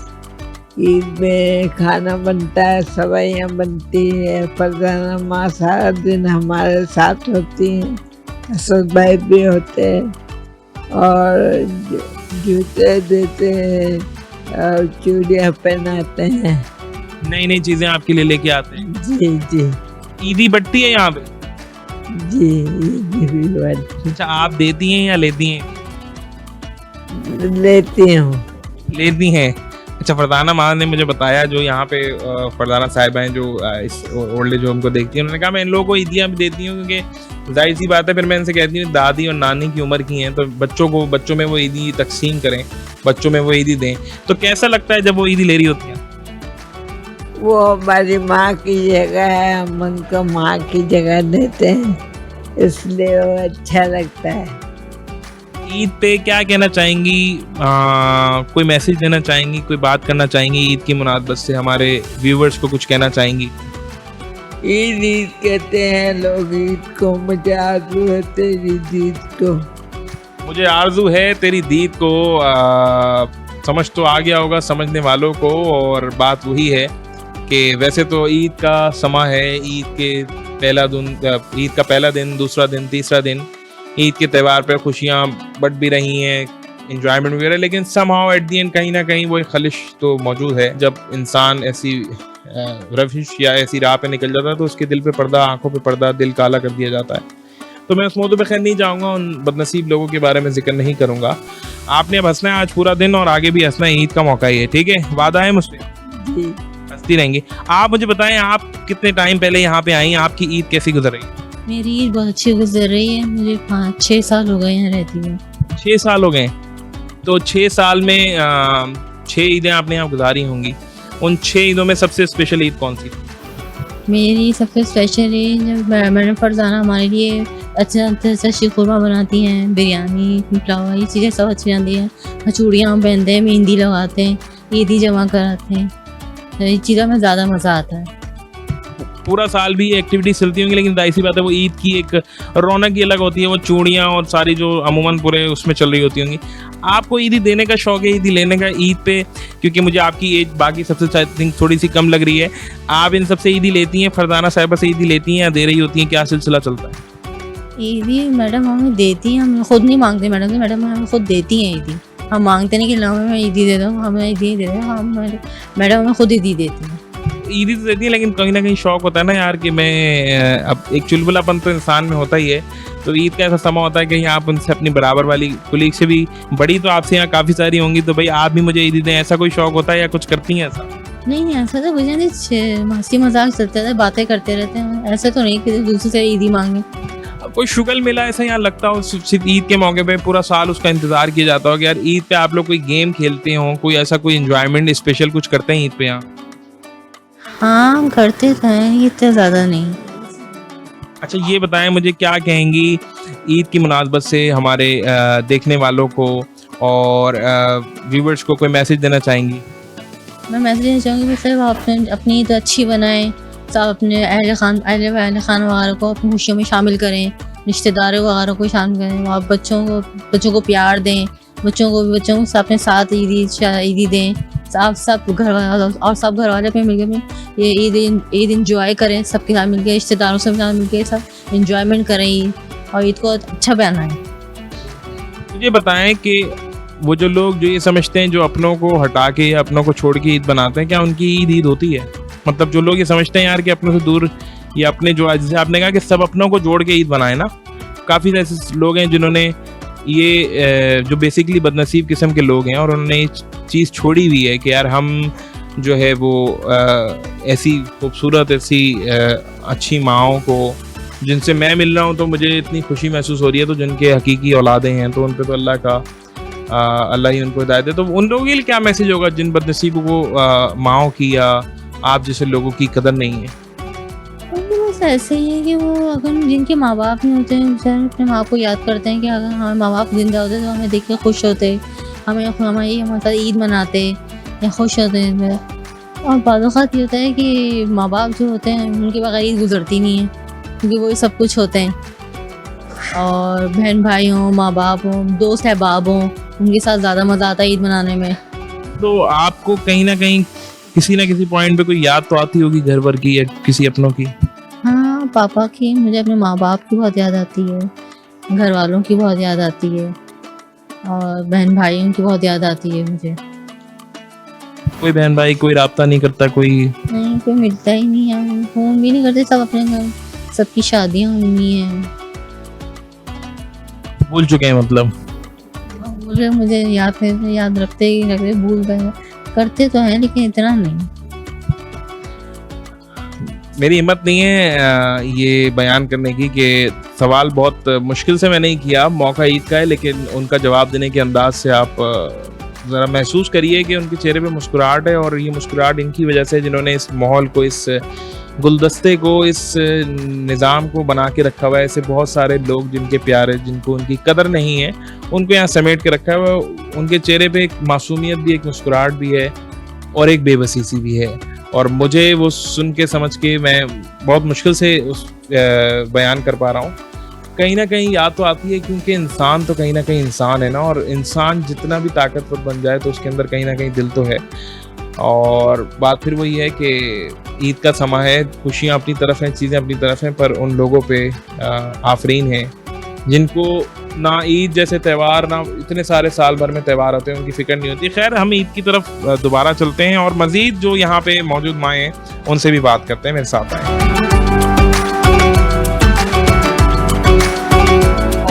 ईद में खाना बनता है, सवाइयाँ बनती है, फरजाना माँ सारा दिन हमारे साथ होती हैं, असद भाई भी होते हैं और जूते देते हैं और चूड़ियाँ पहनाते हैं।
नई नई चीज़ें आपके लिए लेके आते हैं।
जी जी
ईदी बटती है यहाँ पे?
जी, ईद भी बनती
अच्छा, आप देती हैं या लेती हैं?
लेती हूँ।
लेती हैं। अच्छा, फरदाना माँ ने मुझे बताया, जो यहाँ पे फरदाना साहिबा हैं जो इस ओल्ड एज होम को देखती हैं, उन्होंने कहा मैं इन लोगों को ईदियाँ भी देती हूँ क्योंकि जाहिर सी बात है, फिर मैं इनसे कहती हूँ दादी और नानी की उम्र की हैं तो बच्चों में वो ईदी तकसीम करें, बच्चों में वो ईदी दें। तो कैसा लगता है जब वो ईदी ले रही होती हैं?
वो हमारी माँ की जगह है, हम उनको माँ की जगह देते हैं, इसलिए वो अच्छा लगता है।
ईद पे क्या कहना चाहेंगी? कोई मैसेज देना चाहेंगी, कोई बात करना चाहेंगी ईद की मुनासबत से? हमारे व्यूवर्स को कुछ कहना चाहेंगी?
ईद ईद कहते हैं लोग ईद को, मुझे आरज़ू है तेरी दीद को।
मुझे आरजू है तेरी दीद को। समझ तो आ गया होगा समझने वालों को, और बात वही है कि वैसे तो ईद का समा है, ईद का पहला दिन, दूसरा दिन, तीसरा दिन, ईद के त्यौहार पर खुशियाँ बढ़ भी रही हैं, इंजॉयमेंट वगैरह, लेकिन समहाउ एट दी एंड कहीं ना कहीं वो एक खलिश तो मौजूद है। जब इंसान ऐसी रविश या ऐसी राह पे निकल जाता है तो उसके दिल पे पर्दा, आंखों पे पर्दा, दिल काला कर दिया जाता है। तो मैं उस मौजू पे खैर नहीं जाऊँगा, उन बदनसीब लोगों के बारे में जिक्र नहीं करूँगा। आपने अब हंसना है आज पूरा दिन, और आगे भी हंसना है, ईद का मौका ही है, ठीक है? वादा है मुझसे?
जी
हंसती रहेंगे। आप मुझे बताएं, आप कितने टाइम पहले यहाँ पे आई? आपकी ईद कैसी गुजर रही?
मेरी ईद बहुत अच्छी गुजर रही है। मुझे 5-6 साल हो गए यहाँ रहती हूँ।
6 साल हो गए। तो 6 साल में 6 ईदें आपने यहाँ गुजारी होंगी। उन 6 ईदों में सबसे स्पेशल ईद कौन सी थी?
मेरी सबसे स्पेशल ईद जब मैडम फरजाना हमारे लिए अच्छा शीखुरमा बनाती हैं, बिरयानी, पुलाव, ये चीज़ें सब अच्छी बनती हैं। चूड़ियाँ पहनते हैं, मेहंदी लगाते हैं, ईदी जमा कराते हैं, तो ये चीज़ों में ज़्यादा मज़ा आता है।
पूरा साल भी एक्टिविटीज चलती होंगी, लेकिन जाहिर सी बात है वो ईद की एक रौनक ही अलग होती है। वो चूड़ियाँ और सारी जो अमूमन पूरे उसमें चल रही होती होंगी। आपको ईदी देने का शौक है, ईदी लेने का ईद पे? क्योंकि मुझे आपकी एज बाकी सबसे आई थिंक थोड़ी सी कम लग रही है। आप इन सबसे ईदी लेती हैं, फरदाना साहिबा से ईदी लेती हैं या दे रही होती हैं? क्या सिलसिला चलता है?
ईदी मैडम हमें देती हैं, हम खुद नहीं मांगते मैडम से, मैडम हमें खुद देती हैं ईदी। हम मांगते नहीं कि ला हमें ईदी दे दो, हमें ईदी दे दो, हम मैडम हमें खुद ईदी देती हैं।
ईदी तो देती है, लेकिन कहीं ना कहीं शौक होता है ना यार कि मैं अब एक चुलबुलापन तो इंसान में होता ही है। तो ईद का ऐसा समय होता है कि आप उनसे अपनी बराबर वाली कुलीग से भी बड़ी तो आपसे यहाँ काफ़ी सारी होंगी, तो भाई आप भी मुझे ईदी दें, ऐसा कोई शौक होता है या कुछ करती हैं ऐसा?
नहीं ऐसा तो कुछ नहीं, हंसी मजाक चलते रहते, बातें करते रहते हैं, ऐसा तो नहीं कि दूसरे से ईदी मांगे।
कोई शुगल मिला ऐसा यहाँ लगता हो सिर्फ ईद के मौके पे? पूरा साल उसका इंतजार किया जाता हो कि यार ईद पे आप लोग कोई गेम खेलते हो, कोई ऐसा कोई एंजॉयमेंट स्पेशल कुछ करते हैं ईद पे यहाँ?
हाँ करते तो हैं, इतना ज़्यादा नहीं।
अच्छा, ये बताएं मुझे, क्या कहेंगी ईद की मुनासबत से हमारे देखने वालों को और व्यूवर्स को? कोई मैसेज देना चाहेंगी?
मैं मैसेज देना चाहूँगी कि सब अपनी ईद अच्छी बनाएं, सब अपने अहल खान वगैरह को अपनी खुशियों में शामिल करें, रिश्तेदारों वगैरह को शामिल करें, आप बच्चों को प्यार दें, बच्चों को अपने साथ ईदी दें, सब घर और सब घर वाले अपने मिलकर ये ईद इंजॉय करें, सबके साथ मिलकर, रिश्तेदारों से मिलकर सब इंजॉयमेंट करें ईद, और ईद को अच्छा बनाएं।
मुझे बताएं कि वो जो लोग जो ये समझते हैं जो अपनों को हटा के या अपनों को छोड़ के ईद बनाते हैं, क्या उनकी ईद होती है? मतलब जो लोग ये समझते हैं यार कि अपनों से दूर, या अपने जो, जैसे आपने कहा कि सब अपनों को जोड़ के ईद बनाए ना, काफ़ी ऐसे लोग हैं जिन्होंने ये जो बेसिकली बदनसीब किस्म के लोग हैं और उन्होंने ये चीज़ छोड़ी हुई है कि यार हम जो है वो ऐसी खूबसूरत, ऐसी अच्छी माँओं को जिनसे मैं मिल रहा हूँ तो मुझे इतनी खुशी महसूस हो रही है, तो जिनके हकीकी औलादें हैं तो उन पे तो अल्लाह ही उनको हिदायत दे। तो उन लोगों के लिए क्या मैसेज होगा जिन बदनसीबों को माँओं की या आप जैसे लोगों की कदर नहीं है?
बस तो ऐसे ही है कि वो अगर जिनके माँ बाप नहीं होते हैं बेचारे अपने माँ को याद करते हैं कि अगर हमारे माँ बाप जिंदा होते तो हमें देख के खुश होते, हमें हमारी हमारे साथ ईद मनाते या खुश होते हैं। और बाद वक़्त ये होता है कि माँ बाप जो होते हैं उनके बगैर ईद गुजरती नहीं है, क्योंकि वही सब कुछ होते हैं। और बहन भाई हों, माँ बाप हों, दोस्त अहबाब हों, उनके साथ ज़्यादा मज़ा आता है ईद मनाने में।
तो आपको कहीं ना कहीं किसी ना किसी पॉइंट पे कोई याद तो आती होगी घर भर की या किसी अपनों की?
हाँ, पापा की, मुझे अपने माँ बाप की बहुत याद आती है, घर वालों की बहुत याद आती है, और बहन भाइयों की बहुत याद आती है मुझे।
कोई बहन भाई कोई राब्ता नहीं करता? कोई
नहीं, कोई मिलता ही नहीं है, फोन भी नहीं करते, सब अपने घर, सबकी शादियाँ हुई हैं।
भूल चुके हैं मतलब?
मुझे याद रखते ही रखते, भूल गए, करते तो हैं लेकिन इतना नहीं।
मेरी हिम्मत नहीं है ये बयान करने की कि सवाल बहुत मुश्किल से मैंने ही किया, मौका ईद का है, लेकिन उनका जवाब देने के अंदाज से आप ज़रा महसूस करिए कि उनके चेहरे पे मुस्कुराहट है, और ये मुस्कुराहट इनकी वजह से जिन्होंने इस माहौल को, इस गुलदस्ते को, इस निज़ाम को बना के रखा हुआ है। ऐसे बहुत सारे लोग जिनके प्यार है, जिनको उनकी कदर नहीं है, उनको यहाँ समेट के रखा हुआ है। उनके चेहरे पे एक मासूमियत भी, एक मुस्कुराहट भी है और एक बेबसी सी भी है, और मुझे वो सुन के समझ के मैं बहुत मुश्किल से उस बयान कर पा रहा हूँ। कहीं ना कहीं याद तो आती है, क्योंकि इंसान तो कहीं ना कहीं इंसान है ना, और इंसान जितना भी ताकतवर बन जाए तो उसके अंदर कहीं ना कहीं दिल तो है। और बात फिर वही है कि ईद का समय है, खुशियाँ अपनी तरफ हैं, चीज़ें अपनी तरफ हैं, पर उन लोगों पे आफरीन है जिनको ना ईद जैसे त्यौहार, ना इतने सारे साल भर में त्यौहार होते हैं, उनकी फिक्र नहीं होती। खैर, हम ईद की तरफ दोबारा चलते हैं और मज़ीद जो यहाँ पे मौजूद माएँ हैं उनसे भी बात करते हैं। मेरे साथ आए।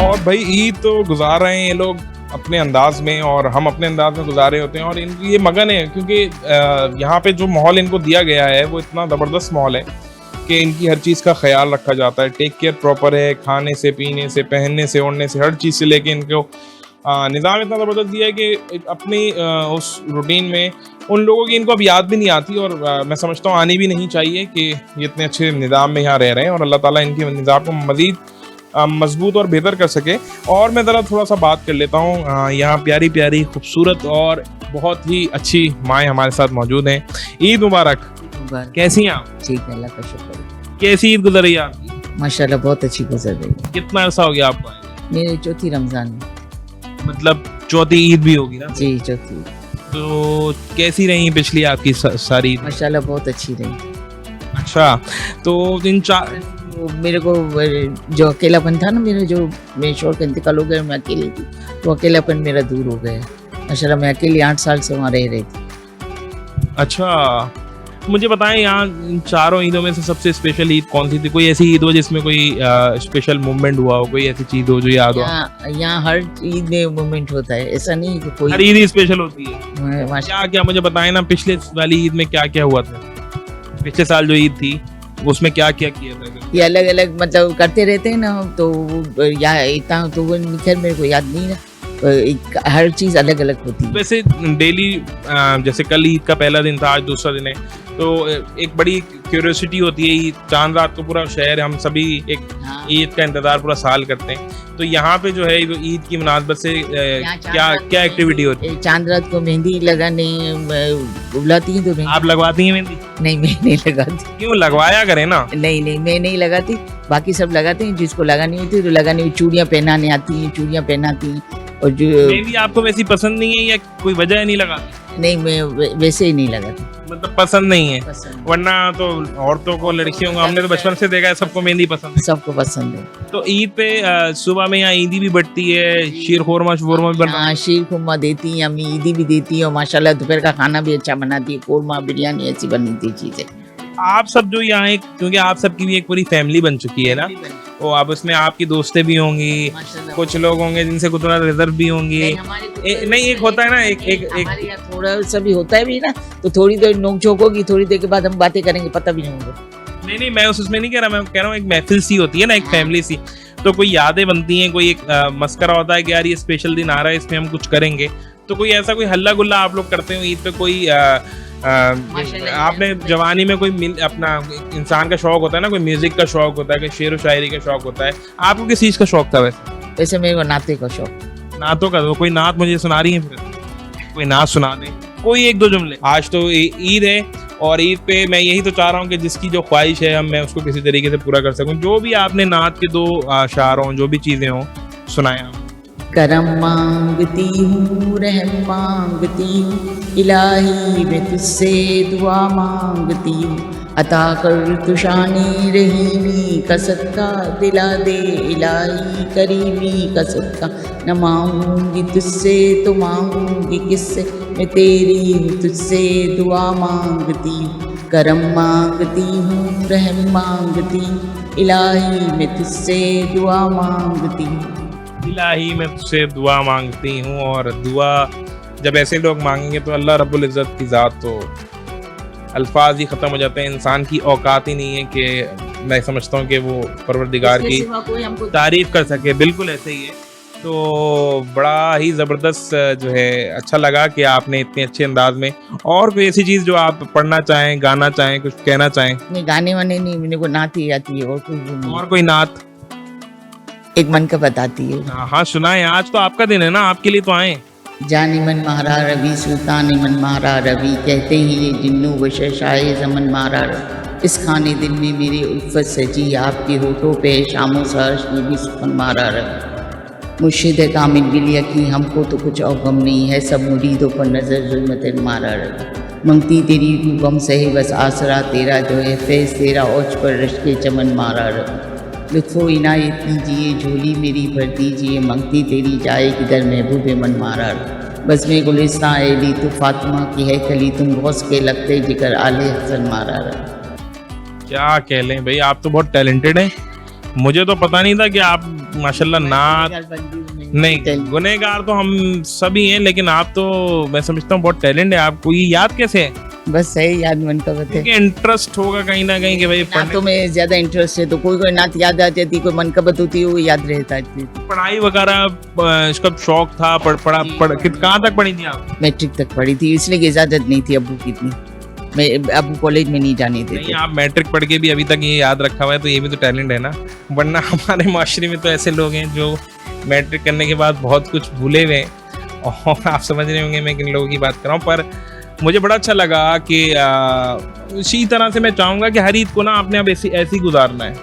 और भाई ईद तो गुजार रहे हैं ये लोग अपने अंदाज में, और हम अपने अंदाज में गुजारे होते हैं, और इनकी ये मगन है, क्योंकि यहाँ पे जो माहौल इनको दिया गया है वो इतना ज़बरदस्त माहौल है कि इनकी हर चीज़ का ख्याल रखा जाता है। टेक केयर प्रॉपर है, खाने से, पीने से, पहनने से, ओढ़ने से, हर चीज़ से लेके इनको निज़ाम इतना ज़बरदस्त दिया है कि अपनी उस रूटीन में उन लोगों की इनको अब याद भी नहीं आती, और मैं समझता हूँ आनी भी नहीं चाहिए कि ये इतने अच्छे निज़ाम में यहाँ रह रहे हैं, और अल्लाह ताला इनके निज़ाम को मज़ीद मजबूत और बेहतर कर सके। और मैं ज़रा थोड़ा सा बात कर लेता हूँ, यहाँ प्यारी प्यारी खूबसूरत और बहुत ही अच्छी माएँ हमारे साथ मौजूद हैं। ईद मुबारक। कैसी हैं आप?
ठीक है, अल्लाह का शुक्र है।
कैसी ईद गुजर रही है आपकी?
माशाल्लाह बहुत अच्छी गुजर रही है।
कितना अर्सा हो गया आपको आए?
मेरी चौथी रमजान है।
मतलब चौथी ईद भी होगी ना?
जी, चौथी।
तो कैसी रही पिछली आपकी सारी?
माशाल्लाह बहुत अच्छी रही।
अच्छा, तो इन चार
मेरे को जो अकेलापन था ना, मेरे शोर का इंतकाल हो गया, मैं अकेली थी, तो अकेलापन मेरा दूर हो गया। माशाल्लाह मैं अकेली 8 साल से वहाँ रह रही थी।
अच्छा, मुझे बताएं यहाँ इन चारों ईदों में से सबसे स्पेशल ईद कौन सी थी? कोई ऐसी ईद हो जिसमें कोई स्पेशल मूवमेंट हुआ हो, कोई ऐसी चीज हो जो याद हो?
यहाँ हर ईद में मूवमेंट होता है, ऐसा नहीं कि कोई
हर ईद ही स्पेशल होती है। क्या क्या मुझे बताएं ना, पिछले वाली ईद में क्या क्या हुआ था? पिछले साल जो ईद थी उसमें क्या क्या किया था?
ये अलग अलग मतलब करते रहते हैं ना, तो या इतना तो वो खैर मेरे को याद नहीं ना, हर चीज़ अलग अलग होती है।
वैसे डेली जैसे कल ईद का पहला दिन था, आज दूसरा दिन है, तो एक बड़ी क्यूरियोसिटी होती है। ईद चांद रात को पूरा शहर, हम सभी एक ईद का इंतजार पूरा साल करते हैं, तो यहाँ पे जो है ईद की मुनासबत से क्या क्या एक्टिविटी होती है?
चांद रात को मेहंदी लगाने बुलाती हैं, तो
आप लगवाती हैं मेहंदी?
नहीं, मैं नहीं लगाती।
क्यों? लगवाया करें ना।
नहीं, मैं नहीं लगाती, बाकी सब लगाते हैं। जिसको लगानी होती है तो लगानी, चूड़ियाँ पहनाने आती हैं, चूड़ियाँ पहनाती हैं। और जो
मेहंदी आपको वैसी पसंद नहीं है या कोई वजह नहीं लगाती?
नहीं, मैं वैसे ही नहीं लगाती,
मतलब पसंद नहीं है। वरना तो औरतों को, लड़कियों को हमने तो बचपन से देखा है, सबको मेहंदी पसंद है।
सबको पसंद है।
तो ईद पे सुबह में यहाँ ईदी भी बढ़ती है, शीर खोरमा शोरमा भी बनता है।
हाँ, शीर खुरमा देती हैं, अम्मी ईदी भी देती है, और माशाल्लाह दोपहर का खाना भी अच्छा बनाती है, कोरमा बिरयानी ऐसी बनती है चीजें।
आप सब जो यहाँ एक, क्योंकि आप सबकी भी एक पूरी फैमिली बन चुकी है ना, तो आप उसमें आपकी दोस्तें भी होंगी, कुछ लोग होंगे जिनसे कुछ थोड़ा रिजर्व भी होंगी। नहीं, एक होता है ना, एक
हमारे यहाँ थोड़ा सा भी होता है भी ना, तो थोड़ी देर नोक-झोंक होगी, थोड़ी देर के बाद हम बातें करेंगे, पता भी नहीं होगा।
नहीं, मैं उसमें नहीं कह रहा, मैं कह रहा हूँ एक महफिल सी होती है ना, एक फैमिली सी, तो कोई यादें बनती हैं, कोई एक मस्करा होता है कि यार ये स्पेशल दिन आ रहा है, इसमें हम कुछ करेंगे। तो कोई ऐसा कोई हल्ला गुल्ला आप लोग करते हो ईद पे? कोई आपने जवानी में कोई अपना इंसान का शौक होता है ना, कोई म्यूजिक का शौक होता है, कोई शेर व शायरी का शौक होता है, आपको किस चीज़ का शौक था वैसे?
वैसे मेरे को नाते का शौक।
नातों का? तो कोई नात मुझे सुना रही है फिर, कोई नात सुना दे, कोई एक दो जुमले। आज तो ईद है और ईद पे मैं यही तो चाह रहा हूँ कि जिसकी जो ख्वाहिश है मैं उसको किसी तरीके से पूरा कर सकूँ। जो भी आपने नात के दो अशार हों, जो भी चीज़ें हों, सुनाएं आप।
करम मांगती हूँ, रहम मांगती हूँ, इलाही मैं तुझसे दुआ मांगती हूँ, अता कर तू शानी रहीमी का सदका दिला दे, इलाही करीमी का सदका। न मांगूंगी तुझसे तो मांगूंगी किससे, मैं तेरी हूँ तुझसे दुआ मांगती हूँ। करम मांगती हूँ, रहम मांगती हूँ, इलाही मैं तुझसे दुआ मांगती हूँ।
इलाही मैं तुझसे दुआ मांगती हूँ। और दुआ जब ऐसे लोग मांगेंगे तो अल्लाह रब्बुल इज़्ज़त की ज़ात, तो अल्फाज ही ख़त्म हो जाते हैं। इंसान की औकात ही नहीं है कि मैं समझता हूँ कि वो परवरदिगार की तारीफ़ कर सके। बिल्कुल ऐसे ही है। तो बड़ा ही ज़बरदस्त जो है, अच्छा लगा कि आपने इतने अच्छे अंदाज में, और कोई ऐसी चीज़ जो आप पढ़ना चाहें, गाना चाहें, कुछ कहना चाहें?
नहीं, गाने वाने नहीं, मेरे को नात ही आती है और कुछ भी नहीं।
और कोई नात?
एक मन का बताती है।
हाँ सुनाएं, आज तो आपका दिन है ना, आपके लिए तो आए।
जानी मन मारा रवि सुल्तान मन मारा रवि, कहते ही ये जिन्नू वश शाये जमन मारा रवि। इस खाने दिल में मेरी उल्फत सजी, आपके होठों पे शामो सहर्ष ने भी सुखन मारा रवि। मुर्शिद है कामिल बिल यकीन, हमको तो कुछ और गम नहीं है, सब मुरीदों पर नजर जुल्मत मारा रवि। मंगती तेरी तू गम सहे बस आसरा तेरा जो है, फैज़ तेरा औच पर रश के चमन मारा रवि। लुत्फ़ो इनायत कीजिए झोली मेरी भर दीजिए, मंगती तेरी जाए किधर महबूब मन मारा। बस में गुलिस्तां एली तू फातिमा की है कली, तुम गौस के लगते जिगर आले हसन मारा।
क्या कह लें भाई, आप तो बहुत टैलेंटेड हैं। मुझे तो पता नहीं था कि आप माशाल्लाह नात नहीं, गुनहगार तो हम सभी हैं, लेकिन आप तो मैं समझता हूँ बहुत टैलेंट है आपको। ये याद कैसे है?
बस सही याद मन का बता।
इंटरेस्ट होगा कहीं ना कहीं कि भाई
नातों में ज्यादा इंटरेस्ट है, तो कोई नात याद आ जाती, कोई मन का होती है वो याद रहता है।
पढ़ाई वगैरह इसका शौक था, कहाँ तक पढ़ी थी आप?
मैट्रिक तक पढ़ी थी, इसलिए कि इजाजत नहीं थी अब्बू की इतनी, मैं अब्बू कॉलेज में नहीं जाने देते।
नहीं, आप मैट्रिक पढ़ के भी अभी तक ये याद रखा हुआ है, तो ये भी तो टैलेंट है ना। वरना हमारे माशरे में तो ऐसे लोग हैं जो मैट्रिक करने के बाद बहुत कुछ भूले हुए हैं, और आप समझ रहे होंगे मैं किन लोगों की बात कर रहा हूँ। पर मुझे बड़ा अच्छा लगा कि इसी तरह से मैं चाहूँगा कि हर ईद को ना आपने अब ऐसी गुजारना है,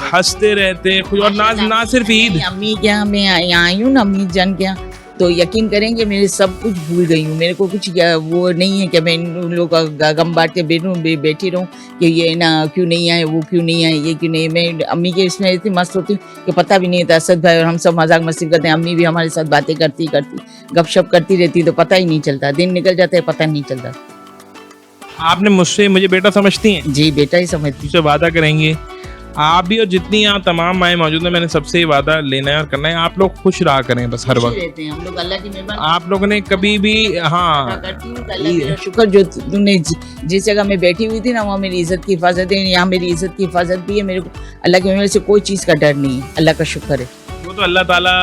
हंसते रहते खुश। और ना सिर्फ ईद,
अम्मी के यहाँ मैं यहाँ आई हूँ ना, अम्मी जान के यहाँ, तो यकीन करेंगे मेरे सब कुछ भूल गई हूँ। मेरे को कुछ वो नहीं है कि मैं उन लोगों का गम बांट के बैठी रहूँ कि ये ना क्यों नहीं आए, वो क्यों नहीं आए, ये क्यों नहीं। मैं अम्मी के इसमें इतनी मस्त होती हूँ कि पता भी नहीं था। असद भाई और हम सब मजाक मस्ती करते हैं, अम्मी भी हमारे साथ बातें करती गपशप करती रहती, तो पता ही नहीं चलता, दिन निकल जाता है पता नहीं चलता।
आपने मुझे बेटा समझती हैं?
जी बेटा ही समझती।
मुझसे वादा करेंगे आप भी और जितनी यहाँ तमाम माएँ मौजूद हैं, मैंने सबसे वादा लेना है और करना है, आप लोग खुश रहा करें बस हर वक्त।
रहते हैं हम लोग, अल्लाह की मेहरबानी।
आप लोगों ने कभी भी, हाँ
शुक्र जो तूने जिस जगह मैं बैठी हुई थी ना, वहाँ मेरी इज्जत की हिफाजत है, यहाँ मेरी इज्जत की हिफाजत भी है। मेरे को अल्लाह की मेहरबानी से कोई चीज़ का डर नहीं है, अल्लाह का शुक्र है।
वो तो अल्लाह ताला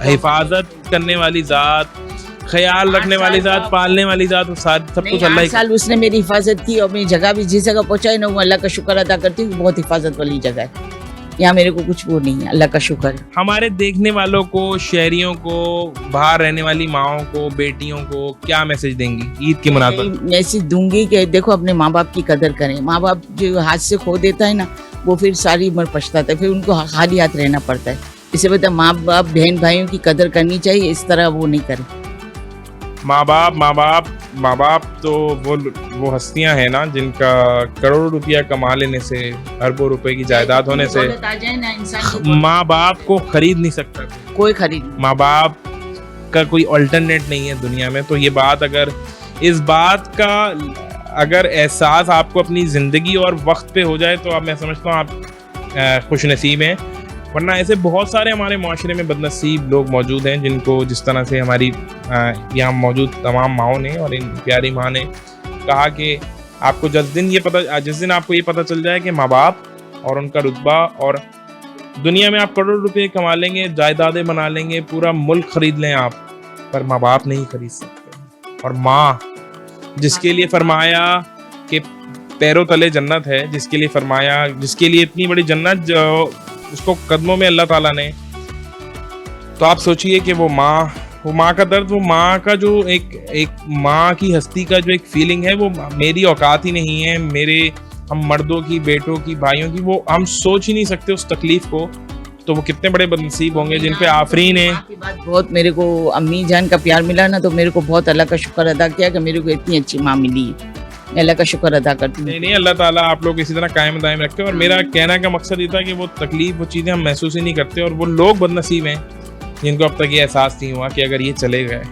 हिफाजत करने वाली ज़ात, ख्याल रखने वाली ज़ात, पालने वाली ज़ात, सब कुछ अल्लाह ही।
साल उसने मेरी हिफाजत की और मेरी जगह भी जिस जगह पहुँचाई ना, वो अल्लाह का शुक्र अदा करती हूँ। बहुत हिफाजत वाली जगह है, यहाँ मेरे को कुछ वो नहीं है, अल्लाह का शुक्र है।
हमारे देखने वालों को, शहरियों को, बाहर रहने वाली माओं को, बेटियों को क्या मैसेज देंगी ईद की मुनासबत?
मैसेज दूंगी कि देखो अपने माँ बाप की कदर करें। माँ बाप जो हाथ से खो देता है ना, वो फिर सारी उम्र पछताता है, फिर उनको खाली हाथ रहना पड़ता है। इसे बता माँ बाप बहन भाइयों की कदर करनी चाहिए, इस तरह वो नहीं करें।
माँ बाप तो वो हस्तियां हैं ना जिनका करोड़ों रुपया कमा लेने से, अरबों रुपए की जायदाद होने से माँ बाप को खरीद नहीं सकता
कोई। खरीद
माँ बाप का कोई अल्टरनेट नहीं है दुनिया में। तो ये बात, अगर इस बात का अगर एहसास आपको अपनी ज़िंदगी और वक्त पे हो जाए, तो अब मैं समझता हूँ आप खुशनसीब हैं। वरना ऐसे बहुत सारे हमारे माशरे में बदनसीब लोग मौजूद हैं, जिनको जिस तरह से हमारी यहाँ मौजूद तमाम माओं ने और इन प्यारी माँ ने कहा कि आपको जिस दिन आपको ये पता चल जाए कि माँ बाप और उनका रुतबा, और दुनिया में आप करोड़ रुपए कमा लेंगे, जायदादें बना लेंगे, पूरा मुल्क खरीद लें आप, पर माँ बाप नहीं खरीद सकते। और माँ जिसके लिए फरमाया कि पैरों तले जन्नत है, जिसके लिए फरमाया, जिसके लिए इतनी बड़ी जन्नत जो उसको कदमों में अल्लाह ताला ने। तो आप सोचिए कि वो माँ का दर्द, वो माँ का जो एक माँ की हस्ती का जो एक फीलिंग है, वो मेरी औकात ही नहीं है। मेरे हम मर्दों की, बेटों की, भाइयों की, वो हम सोच ही नहीं सकते उस तकलीफ को। तो वो कितने बड़े बदनसीब होंगे जिन पे आफरीन है।
आपकी बात बहुत, मेरे को अम्मी जान का प्यार मिला ना, तो मेरे को बहुत अल्लाह का शुक्र अदा किया कि मेरे को इतनी अच्छी माँ मिली है। मैं अल्लाह का शुक्र अदा करती हूँ।
नहीं, अल्लाह ताला आप लोग इसी तरह कायम दायम रखे। और मेरा कहने का मकसद ये था कि वो तकलीफ, वो चीज़ें हम महसूस ही नहीं करते, और वो लोग बदनसीब हैं जिनको अब तक ये एहसास नहीं हुआ कि अगर ये चले गए।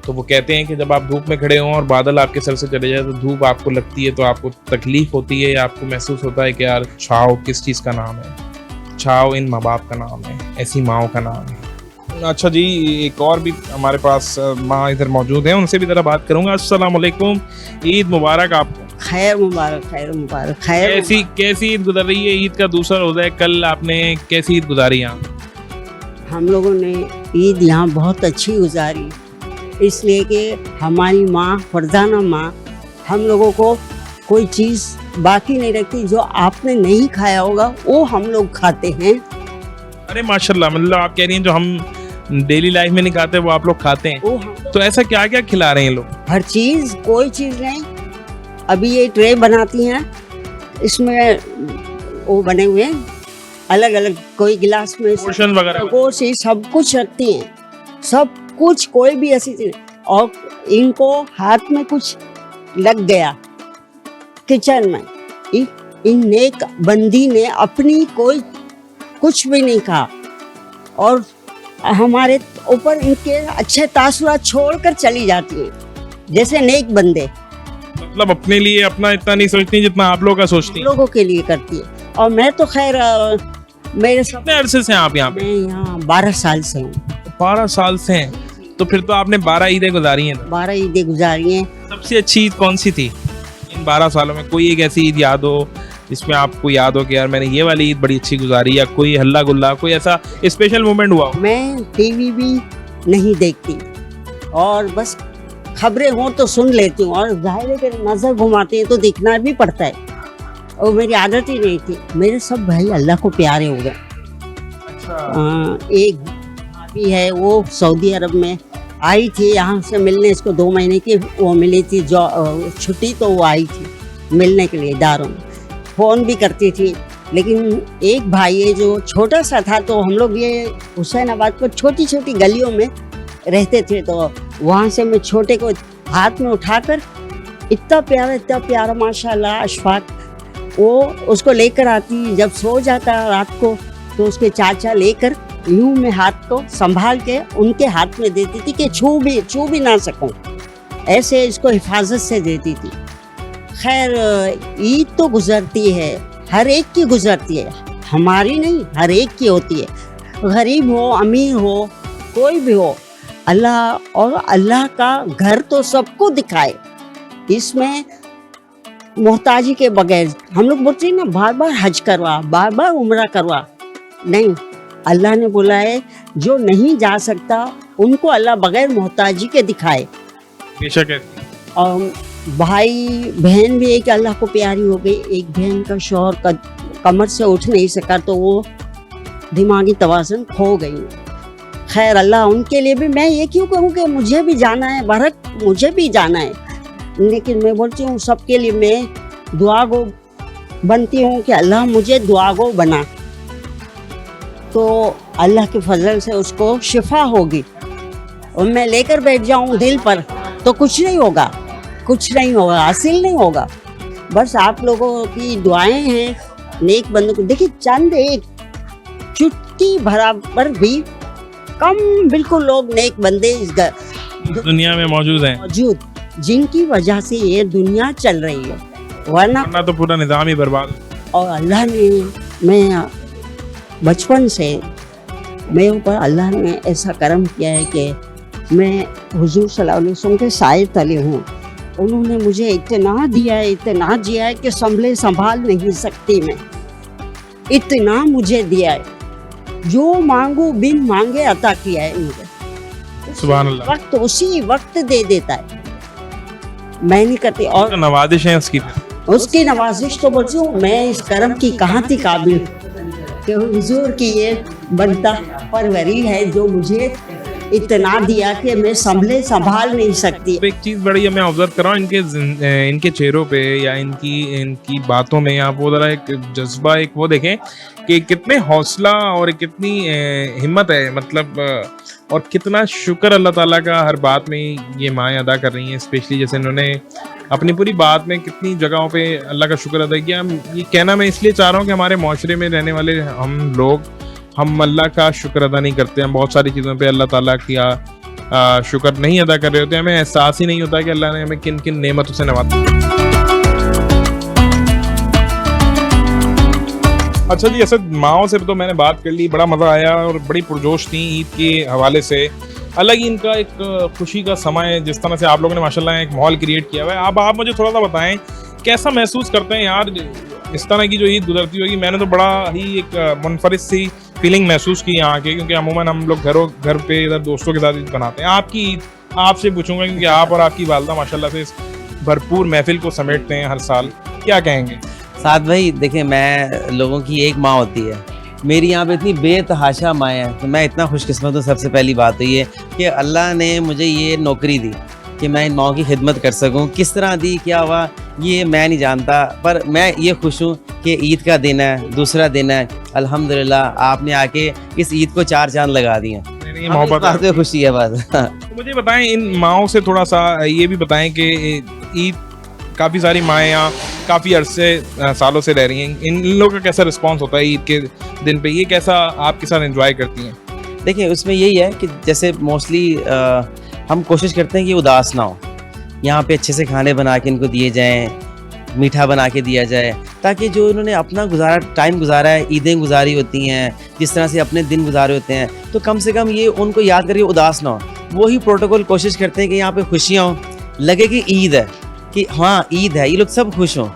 तो वो कहते हैं कि जब आप धूप में खड़े हों और बादल आपके सर से चले जाए, तो धूप आपको लगती है, तो आपको तकलीफ होती है, आपको महसूस होता है कि यार छाव किस चीज़ का नाम है, छाव इन माँ बाप का नाम है, ऐसी माओ का नाम है। अच्छा जी, एक और भी हमारे पास माँ इधर मौजूद हैं, उनसे भी ज़रा बात करूँगा। अस्सलाम वालेकुम, ईद मुबारक आपको।
खैर मुबारक, खैर मुबारक, खैर।
कैसी ईद गुजर रही है? ईद का दूसरा रोज़ा है कल, आपने कैसी ईद गुजारी यहाँ?
हम लोगों ने ईद यहाँ बहुत अच्छी गुजारी, इसलिए कि हमारी माँ, फरजाना माँ, हम लोगों को कोई चीज़ बाकी नहीं रखती। जो आपने नहीं खाया होगा वो हम लोग खाते हैं।
अरे माशाल्लाह, मतलब आप कह रही हैं जो हम डेली लाइफ में नहीं खाते वो आप लोग खाते हैं।
वो हम
तो ऐसा क्या क्या खिला रहे हैं लोग?
हर चीज़, कोई चीज़ नहीं। अभी ये ट्रे बनाती हैं, इसमें वो बने हुए हैं अलग अलग, कोई गिलास में
पोर्शन वगैरह?
वो से सब कुछ रखती हैं, सब कुछ, कोई भी ऐसी चीज। और इनको हाथ में कुछ लग गया किचन में, इन नेक बंदी ने अपनी कोई कुछ भी नहीं कहा, और हमारे ऊपर इनके अच्छे तासुरात छोड़कर चली जाती है जैसे नेक बंदे।
मतलब अपने लिए अपना इतना नहीं सोचती जितना आप लोग का सोचती हैं।
लोगों के लिए करती है। और मैं तो खैर मेरे सब,
कितने अरसे से हैं आप यहाँ पे?
मैं यहाँ 12 साल से हूँ।
12 साल से हैं, तो फिर तो आपने 12 ईदें गुजारी हैं।
12 ईदें गुजारी हैं।
सबसे अच्छी ईद कौन सी थी इन 12 सालों में? कोई एक ऐसी ईद याद हो जिसमें आपको याद हो कि यार मैंने ये वाली ईद बड़ी अच्छी गुजारी, या कोई हल्ला गुल्ला, कोई ऐसा स्पेशल मोमेंट हुआ हो?
मैं टीवी भी नहीं देखती, और बस खबरें हों तो सुन लेती हूँ, और जाहिर है कि नज़र घुमाते हैं तो देखना भी पड़ता है, और मेरी आदत ही नहीं थी। मेरे सब भाई अल्लाह को प्यारे हो गए। एक भाभी है, वो सऊदी अरब में आई थी यहाँ से मिलने, इसको 2 महीने की वो मिली थी जो छुट्टी, तो वो आई थी मिलने के लिए इदारों में, फ़ोन भी करती थी। लेकिन एक भाई है जो छोटा सा था, तो हम लोग ये हुसैनाबाद पर छोटी छोटी गलियों में रहते थे, तो वहाँ से मैं छोटे को हाथ में उठाकर, इतना प्यारा माशाल्लाह अशफाक, वो उसको लेकर आती। जब सो जाता रात को तो उसके चाचा लेकर यूं में हाथ को संभाल के उनके हाथ में देती थी कि छू भी ना सकूं, ऐसे इसको हिफाजत से देती थी। खैर ईद तो गुजरती है, हर एक की गुजरती है, हमारी नहीं, हर एक की होती है। गरीब हो, अमीर हो, कोई भी हो, अल्लाह और अल्लाह का घर तो सबको दिखाए। इसमें मोहताजी के बगैर, हम लोग बोलते हैं ना बार बार हज करवा, बार बार उम्रा करवा, नहीं, अल्लाह ने बोला है जो नहीं जा सकता उनको अल्लाह बगैर मोहताजी के दिखाए।
बेशक है।
और भाई बहन भी एक अल्लाह को प्यारी हो गई। एक बहन का शौहर कमर से उठ नहीं सका, तो वो दिमागी तवाज़ुन खो गई। खैर अल्लाह उनके लिए भी, मैं ये क्यों कहूँ कि मुझे भी जाना है भारत, मुझे भी जाना है, लेकिन मैं बोलती हूँ सबके लिए मैं दुआ गो बनती हूँ कि अल्लाह मुझे दुआ गो बना, तो अल्लाह के फजल से उसको शिफा होगी। और मैं लेकर बैठ जाऊँ दिल पर तो कुछ नहीं होगा, हासिल नहीं होगा। बस आप लोगों की दुआएं हैं नेक बंदों को। देखिए चंद एक चुटकी बराबर भी कम बिल्कुल लोग नेक बंदे इस
दुनिया में मौजूद,
जिनकी वजह से ये दुनिया चल रही है, वरना
तो पूरा निज़ाम ही बर्बाद।
और अल्लाह ने, मैं बचपन से मेरे ऊपर अल्लाह ने ऐसा करम किया है कि मैं हुजूर सल्लल्लाहु अलैहि वसल्लम के साए तले हूँ। उन्होंने मुझे इतना दिया है कि संभाल नहीं सकती मैं, इतना मुझे दिया है, जो मांगो बिन मांगे अता किया है मुझे।
सुभान अल्लाह।
उसी वक्त दे देता है।
मैं नहीं करती। और
नवाजिश है उसकी।
उसकी नवाजिश तो बोलती हूँ, मैं इस कर्म की कहाँ थी काबिल कि हुजूर की ये बनता परवरी है जो मुझे इतना दिया कि मैं संभाल नहीं सकती।
एक चीज़ बड़ी मैं ऑब्जर्व कर रहा हूँ इनके चेहरों पे या इनकी बातों में, आप वो ज़रा एक जज्बा, एक वो देखें कि कितने हौसला और कितनी हिम्मत है, मतलब और कितना शुक्र अल्लाह ताला का हर बात में ये माएँ अदा कर रही हैं। स्पेशली जैसे इन्होंने अपनी पूरी बात में कितनी जगहों पे अल्लाह का शुक्र अदा किया। ये कहना मैं इसलिए चाह रहा हूँ कि हमारे माशरे में रहने वाले हम अल्लाह का शुक्र अदा नहीं करते। हम बहुत सारी चीज़ों पे अल्लाह ताला का शुक्र नहीं अदा कर रहे होते, हमें एहसास ही नहीं होता कि अल्लाह ने हमें किन किन नेमतों से नवाजा। अच्छा जी, ऐसे माओं से तो मैंने बात कर ली, बड़ा मज़ा आया और बड़ी पुरजोश थी ईद के हवाले से। अलग ही इनका एक खुशी का समय है, जिस तरह से आप लोगों ने माशाल्लाह एक माहौल क्रिएट किया हुआ है। अब आप मुझे थोड़ा सा बताएं कैसा महसूस करते हैं यार इस तरह की जो ईद गुजरती होगी। मैंने तो बड़ा ही एक मुनफरिद सी फीलिंग महसूस की यहाँ के, क्योंकि अमूमन हम लोग घर पे इधर दोस्तों के साथ ईद बनाते हैं। आपकी ईद आपसे पूछूंगा, क्योंकि आप और आपकी वालदा माशाल्लाह से इस भरपूर महफिल को समेटते हैं हर साल, क्या कहेंगे?
साद भाई देखें, मैं लोगों की एक माँ होती है, मेरी यहाँ पे इतनी बेतहाशा माँ है, तो मैं इतना खुशकिस्मत हूँ। सबसे पहली बात तो ये कि अल्लाह ने मुझे ये नौकरी दी कि मैं इन माओं की खिदमत कर सकूं। किस तरह दी, क्या हुआ, ये मैं नहीं जानता, पर मैं ये खुश हूँ कि ईद का दिन है, दूसरा दिन है, अल्हम्दुलिल्लाह आपने आके इस ईद को 4 चांद लगा दिए।
मोहब्बत
है, खुशी है बस।
मुझे बताएं इन माओं से थोड़ा सा ये भी बताएं कि ईद काफ़ी सारी माएँ यहाँ काफ़ी अरसे सालों से रह रही हैं, इन लोगों का कैसा रिस्पांस होता है ईद के दिन पे, ये कैसा आपके साथ एंजॉय करती हैं?
देखिए उसमें यही है कि जैसे मोस्टली हम कोशिश करते हैं कि उदास ना हो, यहाँ पे अच्छे से खाने बना के इनको दिए जाएं, मीठा बना के दिया जाए, ताकि जो इन्होंने अपना टाइम गुजारा है, ईदें गुजारी होती हैं, जिस तरह से अपने दिन गुजारे होते हैं, तो कम से कम ये उनको याद करके उदास ना हो। वही प्रोटोकॉल कोशिश करते हैं कि यहाँ पे खुशियाँ हों, लगे कि ईद है, कि हाँ ईद है, ये लोग सब खुश हों,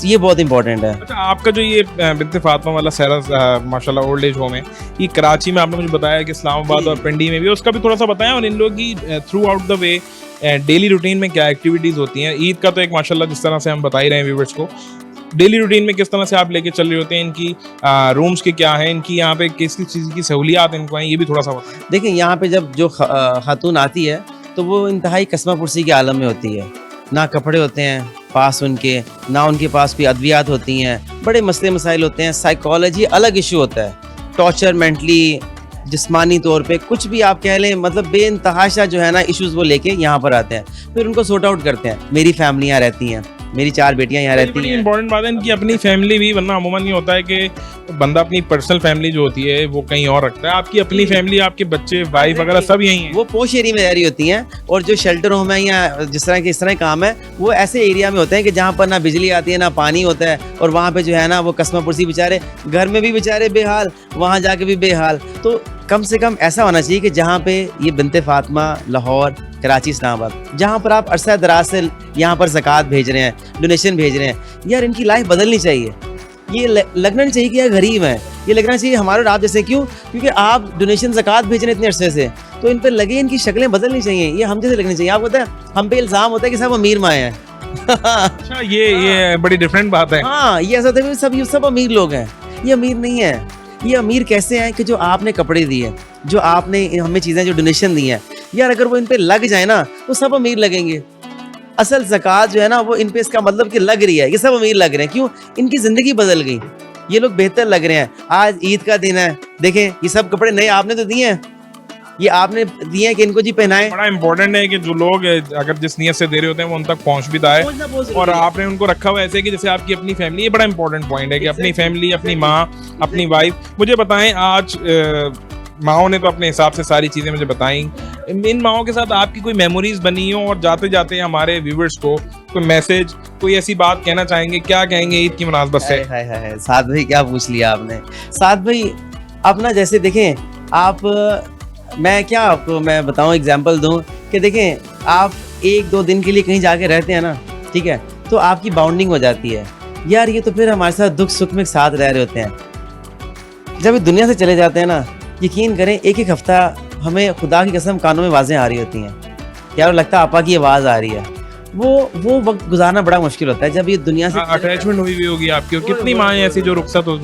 ये बहुत इंपॉर्टेंट है।
अच्छा, आपका जो ये बिन्ते फातिमा वाला सहरा माशाल्लाह ओल्ड एज होम है, ये कराची में आपने मुझे बताया कि इस्लामाबाद और पिंडी में भी, उसका भी थोड़ा सा बताएं, और इन लोगों की through out the way daily routine में क्या एक्टिविटीज़ होती हैं। ईद का तो एक माशाल्लाह जिस तरह से हम बता ही रहे हैं व्यूवर्स को, डेली रूटीन में किस तरह से आप लेके चल रहे होते हैं, इनकी रूम्स के क्या हैं, इनकी यहाँ पे किस किस चीज़ की सहूलियात इनको हैं, ये भी थोड़ा सा बताएं।
देखिए यहाँ पे जब जो खातून आती है तो वो इंतहाई कस्मा पुरसी के आलम में होती है, ना कपड़े होते हैं पास उनके, ना उनके पास कोई अद्वियात होती हैं, बड़े मसले मसाइल होते हैं, साइकोलॉजी अलग इशू होता है, टॉर्चर मेंटली जिस्मानी तौर पे कुछ भी आप कह लें, मतलब बेइंतहाशा जो है ना इश्यूज वो लेके यहाँ पर आते हैं, फिर उनको सॉर्ट आउट करते हैं। मेरी फैमिली यहाँ रहती हैं, मेरी 4 बेटियां यहाँ रहती हैं।
इंपॉर्टेंट बात है इनकी अपनी फैमिली भी, वरना अमूमन ये होता है कि बंदा अपनी पर्सनल फैमिली जो होती है वो कहीं और रखता है। आपकी अपनी फैमिली, आपके बच्चे, वाइफ वगैरह सब यहीं हैं।
वो पोश एरिया में रह रही होती हैं, और जो शेल्टर होम है या जिस तरह के इस तरह काम है, वो ऐसे एरिया में होते हैं कि जहाँ पर ना बिजली आती है ना पानी होता है, और वहाँ पे जो है ना वो कस्मा पुरसी बेचारे घर में भी बेचारे बेहाल, वहाँ जाके भी बेहाल। तो कम से कम ऐसा होना चाहिए कि जहाँ पे ये बिन्ते फातिमा लाहौर, कराची, इस्लामाबाद, जहाँ पर आप अरसा दराज से यहाँ पर ज़कात भेज रहे हैं, डोनेशन भेज रहे हैं, यार इनकी लाइफ बदलनी चाहिए। ये लगना नहीं चाहिए कि यार गरीब हैं, ये लगना चाहिए हमारे और आप जैसे। क्यों? क्योंकि आप डोनेशन ज़कात भेज रहे हैं इतने अरसे से, तो इन पर लगे इनकी शक्लें बदलनी चाहिए, ये हम जैसे लगनी चाहिए। आपको पता है हम पे इल्ज़ाम होता है कि सब अमीर माएँ हैं।
अच्छा, ये बड़ी डिफरेंट बात है।
हाँ, ये ऐसा होता है ये सब अमीर लोग हैं, ये अमीर नहीं है। ये अमीर कैसे हैं कि जो आपने कपड़े दिए, जो आपने हमें चीज़ें जो डोनेशन दी हैं, यार अगर वो इन पे लग जाए ना तो सब अमीर लगेंगे। असल ज़कात जो है ना वो इन पे, इसका मतलब कि लग रही है, ये सब अमीर लग रहे हैं। क्यों? इनकी ज़िंदगी बदल गई, ये लोग बेहतर लग रहे हैं। आज ईद का दिन है, देखें ये सब कपड़े नए आपने तो दिए हैं, ये आपने दिए हैं कि इनको जी पहनाएं।
बड़ा इंपॉर्टेंट है कि जो लोग अगर जिस नियत से दे रहे होते हैं वो उन तक पहुंच भी जाए, और आपने उनको रखा हुआ ऐसे कि जैसे आपकी अपनी फैमिली। ये बड़ा इंपॉर्टेंट पॉइंट है कि अपनी फैमिली, अपनी माँ, अपनी वाइफ। मुझे बताएं, आज माओं ने तो अपने हिसाब से सारी चीज़ें मुझे बताई, इन माओं के साथ आपकी कोई मेमोरीज बनी हो, और जाते जाते हमारे व्यूवर्स को कोई मैसेज, कोई ऐसी बात कहना चाहेंगे, क्या कहेंगे ईद की मुनासबत से?
है साद भाई, क्या पूछ लिया आपने। साद भाई अपना जैसे देखें आप, मैं क्या आपको मैं बताऊं, एग्जांपल दूं कि देखें आप 1-2 दिन के लिए कहीं जाके रहते हैं ना, ठीक है, तो आपकी बाउंडिंग हो जाती है यार। ये तो फिर हमारे साथ दुख सुख में साथ रह रहे होते हैं। जब ये दुनिया से चले जाते हैं ना, यकीन करें 1-1 हफ्ता हमें खुदा की कसम कानों में आवाज़ें आ रही होती हैं यार, लगता है आपा की आवाज़ आ रही है। वो वक्त गुजारना बड़ा मुश्किल होता है जब ये दुनिया से
अटैचमेंट हुई भी होगी आपकी, और कितनी माएँ ऐसी जो रुखसत हो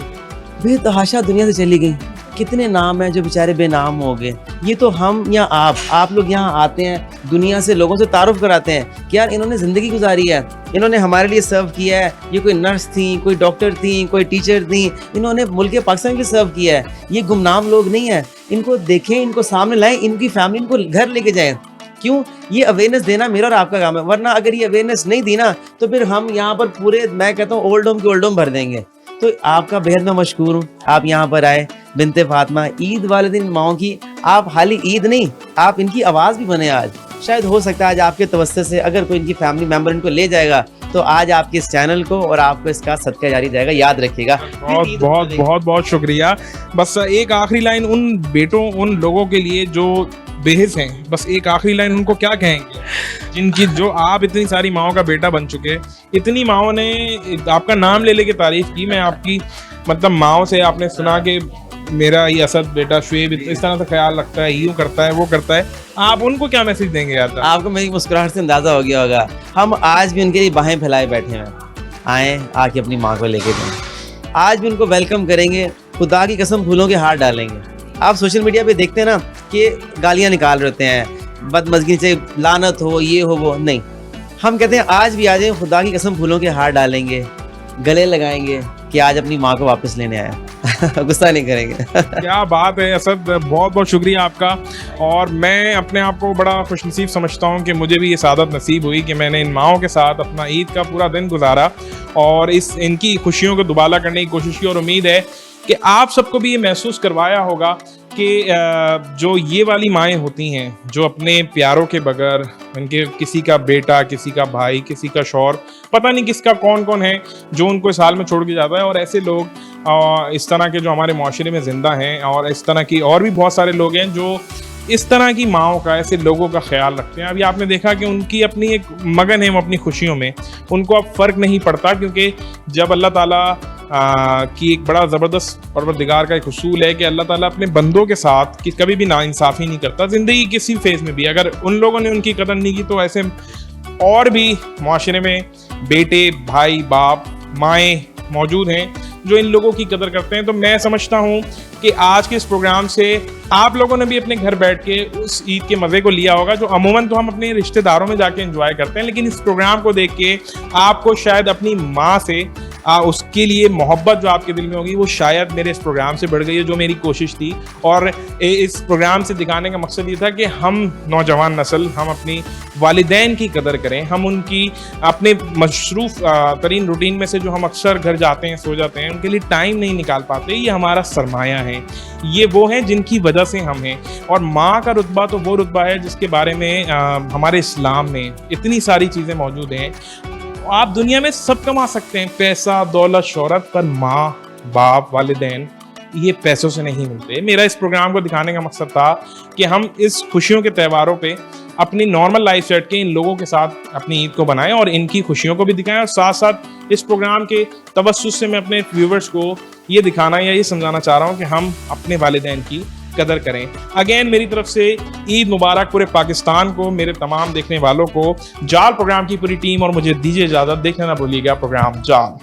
बेतहाशा दुनिया से चली गई। कितने नाम हैं जो बेचारे बेनाम हो गए। ये तो हम या आप लोग यहाँ आते हैं, दुनिया से लोगों से तारुफ कराते हैं कि यार इन्होंने ज़िंदगी गुजारी है, इन्होंने हमारे लिए सर्व किया है। ये कोई नर्स थी, कोई डॉक्टर थी, कोई टीचर थी, इन्होंने मुल्क पाकिस्तान के सर्व किया है। ये गुमनाम लोग नहीं है, इनको देखें, इनको सामने लाएं, इनकी फैमिली इनको घर लेके जाएं। क्यों? ये अवेयरनेस देना मेरा और आपका काम है, वरना अगर ये अवेयरनेस नहीं दी ना तो फिर हम यहाँ पर पूरे, मैं कहता हूँ ओल्ड होम के ओल्ड होम भर देंगे। तो आपका बेहद मैं मशकूर हूँ, आप यहाँ पर आए। बिनते फातिमा, ईद वाले दिन माओ की आप खाली ईद नहीं, आप इनकी आवाज़ भी बने आज। शायद हो सकता है आज आपके तवस्सुत से अगर कोई इनकी फैमिली मेम्बर इनको ले जाएगा तो आज आपके इस चैनल को और आपको इसका सदका जारी जाएगा, याद रखिएगा।
बहुत शुक्रिया। बस एक आखिरी लाइन उन बेटों, उन लोगों के लिए जो बेहिस हैं, बस एक आखिरी लाइन उनको क्या कहेंगे जिनकी, जो आप इतनी सारी माओं का बेटा बन चुके, इतनी माओं ने आपका नाम ले लेके तारीफ की। मैं आपकी मतलब माओं से आपने सुना कि मेरा ये असद बेटा शुएब इस तरह से ख्याल रखता है, यूँ करता है, वो करता है, आप उनको क्या मैसेज देंगे यार?
आपको मेरी मुस्कुराहट से अंदाजा हो गया होगा, हम आज भी उनके लिए बाहें फैलाए बैठे हैं। आए, आके अपनी माँ को लेके जाएं, आज भी उनको वेलकम करेंगे, खुदा की कसम फूलों के हार डालेंगे। आप सोशल मीडिया पे देखते हैं ना कि गालियाँ निकाल रहे हैं, बदमज़गी से लानत हो, ये हो, वो नहीं। हम कहते हैं आज भी आ जाए, खुदा की कसम फूलों के हार डालेंगे, गले लगाएंगे कि आज अपनी माँ को वापस लेने आया। गुस्सा नहीं करेंगे।
क्या बात है असद, बहुत बहुत शुक्रिया आपका। और मैं अपने आप को बड़ा खुशनसीब समझता हूँ कि मुझे भी ये सादत नसीब हुई कि मैंने इन माओं के साथ अपना ईद का पूरा दिन गुजारा और इनकी खुशियों को दुबाला करने की कोशिश की। और उम्मीद है कि आप सबको भी ये महसूस करवाया होगा कि जो ये वाली माएँ होती हैं जो अपने प्यारों के बगैर, उनके किसी का बेटा, किसी का भाई, किसी का शौहर, पता नहीं किसका कौन कौन है जो उनको इस हाल में छोड़ के जाता है। और ऐसे लोग इस तरह के जो हमारे माशरे में ज़िंदा हैं, और इस तरह की और भी बहुत सारे लोग हैं जो इस तरह की माओं का, ऐसे लोगों का ख्याल रखते हैं। अभी आपने देखा कि उनकी अपनी एक मगन है वो अपनी खुशियों में, उनको अब फ़र्क नहीं पड़ता, क्योंकि जब अल्लाह ताला की एक बड़ा ज़बरदस्त परवरदिगार का एक उसूल है कि अल्लाह ताला अपने बंदों के साथ कि कभी भी नाइंसाफ़ी नहीं करता, ज़िंदगी किसी फेज़ में भी। अगर उन लोगों ने उनकी कदर नहीं की तो ऐसे और भी माशरे में बेटे, भाई, बाप, माएँ मौजूद हैं जो इन लोगों की कदर करते हैं। तो मैं समझता हूँ कि आज के इस प्रोग्राम से आप लोगों ने भी अपने घर बैठ के उस ईद के मज़े को लिया होगा जो अमूमन तो हम अपने रिश्तेदारों में जाके एंजॉय करते हैं, लेकिन इस प्रोग्राम को देख के आपको शायद अपनी माँ से उसके लिए मोहब्बत जो आपके दिल में होगी वो शायद मेरे इस प्रोग्राम से बढ़ गई है, जो मेरी कोशिश थी। और इस प्रोग्राम से दिखाने का मकसद ये था कि हम नौजवान नस्ल, हम अपनी वालिदैन की कदर करें, हम उनकी अपने मशरूफ़ तरीन रूटीन में से जो हम अक्सर घर जाते हैं, सो जाते हैं, उनके लिए टाइम नहीं निकाल पाते। ये हमारा सरमाया है, ये वो हैं जिनकी वजह से हम हैं। और माँ का रुतबा तो वो रुतबा है जिसके बारे में हमारे इस्लाम में इतनी सारी चीज़ें मौजूद हैं। आप दुनिया में सब कमा सकते हैं, पैसा, दौलत, शोहरत, पर माँ, बाप, वालिदैन ये पैसों से नहीं मिलते। मेरा इस प्रोग्राम को दिखाने का मकसद था कि हम इस खुशियों के त्योहारों पे अपनी नॉर्मल लाइफ सेट के इन लोगों के साथ अपनी ईद को बनाएं और इनकी खुशियों को भी दिखाएं। और साथ साथ इस प्रोग्राम के तवज्जुह से मैं अपने व्यूवर्स को ये दिखाना या ये समझाना चाह रहा हूँ कि हम अपने वालिदैन की कदर करें। अगेन मेरी तरफ से ईद मुबारक पूरे पाकिस्तान को, मेरे तमाम देखने वालों को, जाल प्रोग्राम की पूरी टीम और मुझे दीजिए इजाज़त। देखने ना भूलिएगा प्रोग्राम जाल।